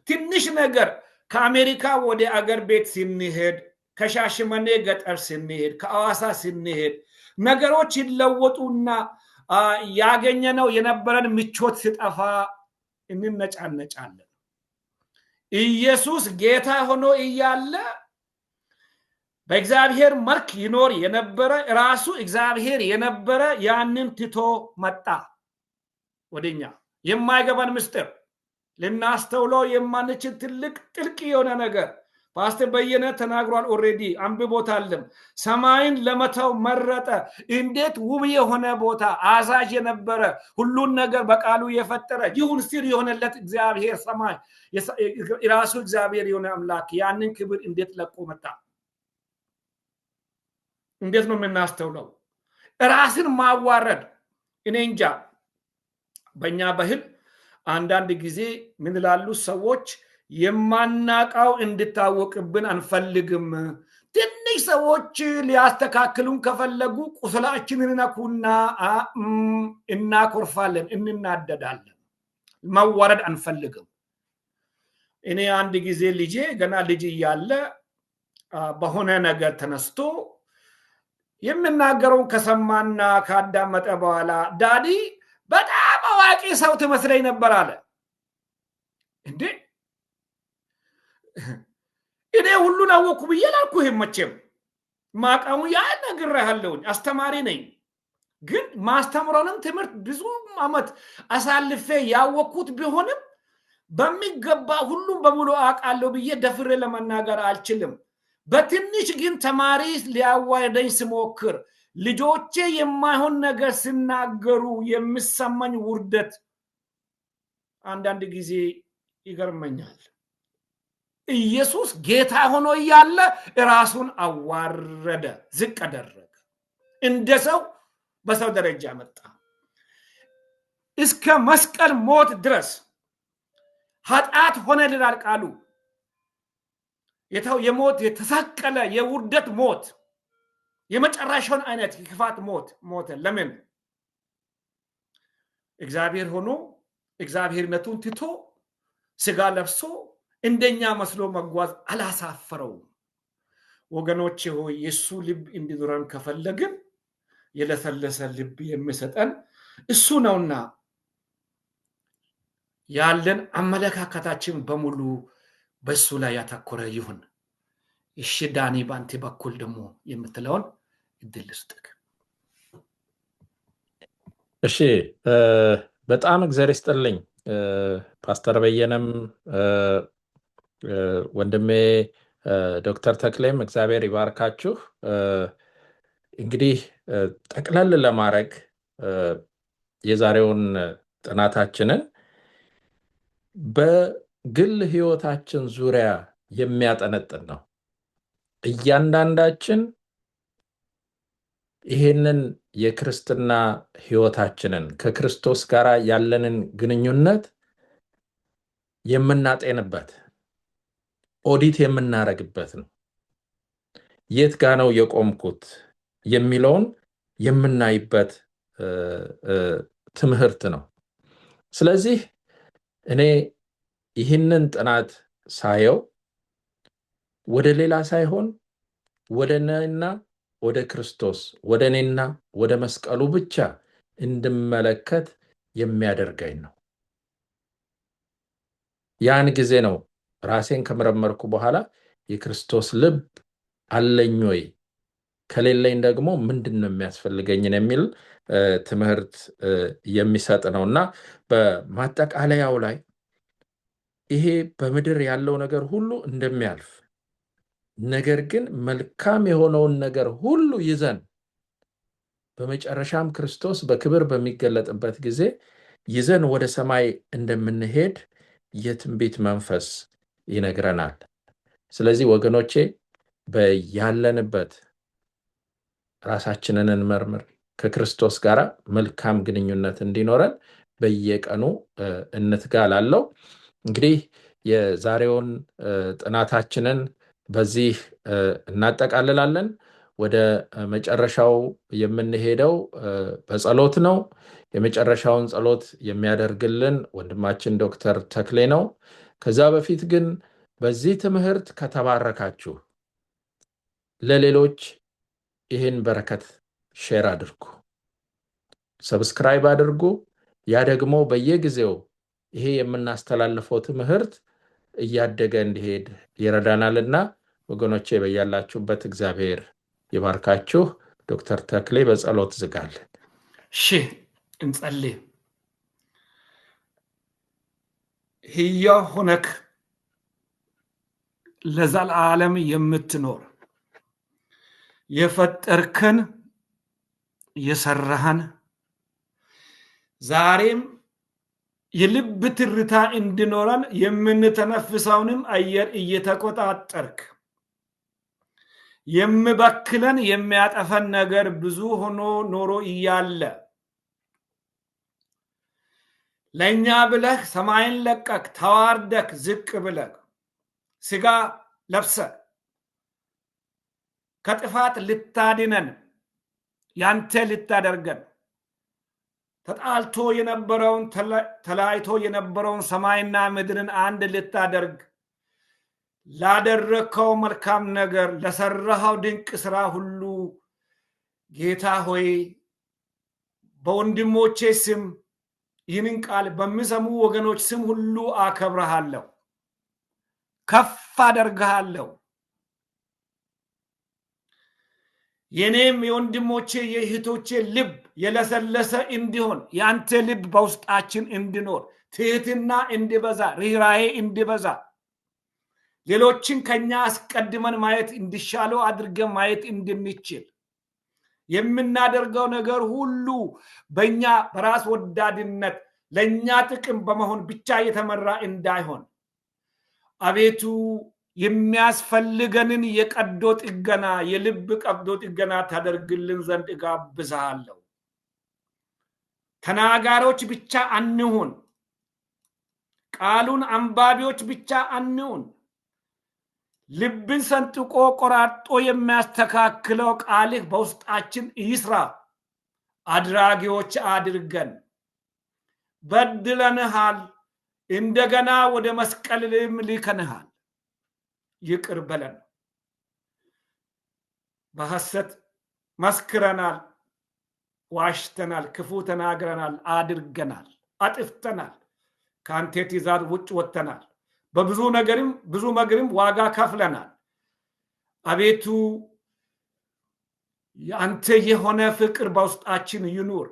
ትንሽ ነገር ከአሜሪካ ወደ አገር ቤት ስንሄድ ከሻሽመኔ ገጠር ስንሄድ ከአዋሳ ስንሄድ ነገሮች ይለወጡና ያገኘነው የነበረን ምቾት ሲጠፋ እንነጫነጫለን ኢየሱስ ጌታ ሆኖ እያለ በእግዚአብሔር መልክ ይኖር የነበረ ራሱ እግዚአብሔር የነበረ ያንን ትቶ መጣ ወደኛ የማይገባን ምስጢር ልናስተውለው የማንችል ትልቅ ጥልቅ የሆነ ነገር ፓስተር በየነ ተናግሯል ኦሬዲ አንብቦታልም ሰማይን ለመተው መረጠ እንዴት ውብ የሆነ ቦታ አዛዥ የነበረ ሁሉን ነገር በቃሉ የፈጠረ ይሁን ሲል የሆነለት እግዚአብሔር ሰማይ ራሱ እግዚአብሔር የሆነ አምላክ ያንን ክብር እንዴት ለቆ መጣ እንዴት ነው የምናስተውለው ራስን ማዋረድ እኔ እንጃ በእኛ ባህል አንዳንድ ጊዜ ምን ይላሉ ሰዎች የማናቃው እንድታወቅብን አንፈልግም ትንሽ ሰዎች ሊያስተካክሉን ከፈለጉ ቁስላችንን ነኩና እናኮርፋለን እንናደዳለን መዋረድ አንፈልግም እኔ አንድ ጊዜ ልጄ ገና ልጅ እያለ በሆነ ነገር ተነስቶ የምናገረውን ከሰማና ካዳመጠ በኋላ ዳዲ በጣም አዋቂ ሰው ትመስለኝ ነበር አለ እንዴ እኔ ሁሉን አወኩ ብዬ ላልኩህ መቼም ማቃሙ ያ ነግሬሃለሁኝ አስተማሪ ነኝ ግን ማስተምረውንም ትምህርት ብዙ አመት አሳልፌ ያወኩት ቢሆንም በሚገባ ሁሉም በሙሉ አቃለው ብዬ ደፍሬ ለመናገር አልችልም በትንሽ ግን ተማሪ ሊያዋይደኝ ስሞክር ልጆቼ የማይሆን ነገር ሲናገሩ የሚሰማኝ ውርደት አንዳንድ ጊዜ ይገርመኛል ኢየሱስ ጌታ ሆኖ እያለ ራሱን አዋረደ ዝቅ አደረገ እንደሰው በሰው ደረጃ መጣ እስከ መስቀል ሞት ድረስ ኃጢአት ሆነልናል ቃሉ የሞት የተሰቀለ የውርደት ሞት የመጨረሻውን አይነት የክፋት ሞት ለምን እግዚአብሔር ሆኖ እግዚአብሔርነቱን ትቶ ስጋ ለብሶ እንደኛ መስሎ መጓዝ አላሳፈረው ወገኖቼ ሆይ የሱ ልብ እንዲኖረን ከፈለግን የለሰለሰ ልብ የሚሰጠን እሱ ነውና ያለን አመለካከታችን በሙሉ በሱ ላይ ያተኮረ ይሁን እሺ ዳኒ ባንተ በኩል ደግሞ የምትለውን እድል ልስጥክ
እሺ በጣም እግዚአብሔር ይስጥልኝ ፓስተር በየነም ወንድሜ ዶክተር ተክሌም እግዚአብሔር ይባርካችሁ እንግዲህ ጠቅለል ለማድረግ የዛሬውን ጥናታችንን በግል ህይወታችን ዙሪያ የሚያጠነጥን ነው እያንዳንዳችን ይሄንን የክርስትና ህይወታችንን ከክርስቶስ ጋር ያለንን ግንኙነት የምናጤንበት ኦዲት የምናረግበት ነው የት ጋር ነው የቆምኩት የሚለውን የምናይበት ትምህርት ነው ስለዚህ እኔ ይህንን ጥናት ሳየው ወደ ሌላ ሳይሆን ወደ እኔና ወደ ክርስቶስ ወደ እኔና ወደ መስቀሉ ብቻ እንድመለከት የሚያደርገኝ ነው ያን ጊዜ ነው ራሴን ከመረመርኩ በኋላ የክርስቶስ ልብ አለኝ ወይ ከሌለኝ ደግሞ ምንድነው የሚያስፈልገኝ የሚል ትምህርት የሚሰጥ ነውና በማጠቃለያው ላይ ይሄ በምድር ያለው ነገር ሁሉ እንደሚያልፍ ነገር ግን መልካም የሆነውን ነገር ሁሉ ይዘን በመጨረሻም ክርስቶስ በክብር በሚገለጥበት ጊዜ ይዘን ወደ ሰማይ እንደምንሄድ የትንቢት መንፈስ ይነግረናል ስለዚህ ወገኖቼ በያለንበት ራሳችንን እንመርምር ከክርስቶስ ጋር መልካም ግንኙነት እንዲኖረን በየቀኑ እንትጋላለው እንግዲህ የዛሬውን ጥናታችንን በዚህ እናጠቃልላለን ወደ መጨረሻው የምንሄደው በጸሎት ነው የመጨረሻውን ጸሎት የሚያደርግልን ወንድማችን ዶክተር ተክሌ ነው ከዛ በፊት ግን በዚህ ትምህርት ከተባረካችሁ ለሌሎች ይህን በረከት ሼር አድርጉ ሰብስክራይብ አድርጉ ያ ደግሞ በየጊዜው ይሄ የምናስተላልፈው ትምህርት እያደገ እንዲሄድ ይረዳናልና ወገኖቼ በያላችሁበት እግዚአብሔር ይባርካችሁ ዶክተር ተክሌ በጸሎት ዝጋለን
እሺ እንጸልይ ሕያው ሆነክ ለዘላለም የምትኖር የፈጠርከን የሰራህን ዛሬም የልብ ትርታ እንድኖረን የምንተነፍሰውንም አየር እየተቆጣጠርክ የምበክለን የሚያጠፈን ነገር ብዙ ሆኖ ኖሮ እያለ ለኛ ብለህ ሰማይን ለቀቅ ተዋርደክ ዝቅ ብለህ ስጋ ለብሰ ከጥፋት ልታድነን ያንተ ልታደርገን ተጣልቶ የነበረውን ተላይቶ የነበረውን ሰማይና ምድርን አንድ ልታደርግ ላደረከው መልካም ነገር ለሰራው ድንቅ ስራ ሁሉ ጌታ ሆይ በወንድሞቼ ስም ይህንን ቃል በሚሰሙ ወገኖች ስም ሁሉ አከብረሃለሁ ከፍ አደርግሃለሁ የኔም የወንድሞቼ የእህቶቼ ልብ የለሰለሰ እንዲሆን ያንተ ልብ በውስጣችን እንዲኖር ትህትና እንዲበዛ ርህራሄ እንዲበዛ ሌሎችን ከኛ አስቀድመን ማየት እንዲሻለው አድርገን ማየት እንድንችል የምናደርገው ነገር ሁሉ በእኛ በራስ ወዳድነት ለኛ ጥቅም በመሆን ብቻ የተመራ እንዳይሆን አቤቱ የሚያስፈልገንን የቀዶ ጥገና የልብ ቀዶ ጥገና ታደርግልን ዘንድ ጋብዛለሁ ተናጋሪዎች ብቻ አንሁን ቃሉን አንባቢዎች ብቻ አንሁን። ልብን ሰንጥቆ ቆራርጦ የሚያስተካክለው ቃልህ በውስጣችን ይስራ። አድራጊዎች አድርገን። በድለንሃል፣ እንደገና ወደ መስቀል ልከንሃል። ይቅር በለን። በሐሰት መስክረናል፣ ዋሽተናል፣ ክፉ ተናግረናል፣ አድርገናል፣ አጥፍተናል፣ ከአንተ ትእዛዝ ውጭ ወጥተናል። በብዙ ነገርም ዋጋ ከፍለናል። አቤቱ የአንተ የሆነ ፍቅር በውስጣችን ይኑር።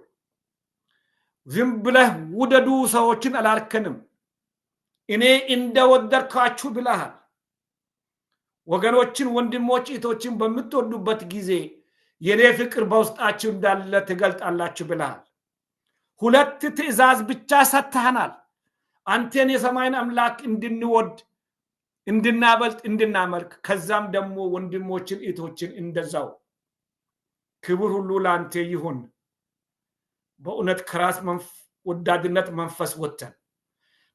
ዝም ብለህ ውደዱ ሰዎችን አላልከንም። እኔ እንደወደድካችሁ ብለሃል። ወገኖችን፣ ወንድሞች፣ እህቶችን በምትወዱበት ጊዜ የኔ ፍቅር በውስጣችሁ እንዳለ ትገልጣላችሁ ብለሃል። 2 ትእዛዝ ብቻ ሰጥተናል። አንተን የሰማይን አምላክ እንድንወድ፣ እንድናበልጥ፣ እንድናመልክ፣ ከዛም ደግሞ ወንድሞችን እህቶችን እንደዛው። ክብር ሁሉ ለአንተ ይሁን። በእውነት ከራስ ወዳድነት መንፈስ ወጥተን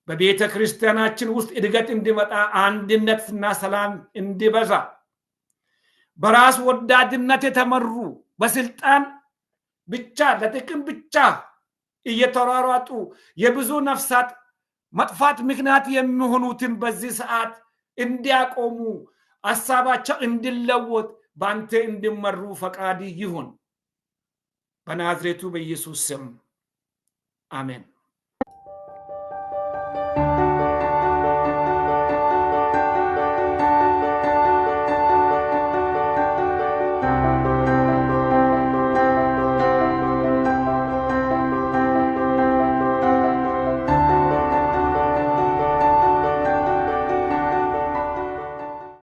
በቤተ ክርስቲያናችን ውስጥ እድገት እንዲመጣ፣ አንድነትና ሰላም እንዲበዛ፣ በራስ ወዳድነት የተመሩ በስልጣን ብቻ ለጥቅም ብቻ እየተሯሯጡ የብዙ ነፍሳት መጥፋት ምክንያት የሚሆኑትን በዚህ ሰዓት እንዲያቆሙ፣ ሐሳባቸው እንዲለወጥ፣ በአንተ እንዲመሩ ፈቃድ ይሁን። በናዝሬቱ በኢየሱስ ስም አሜን።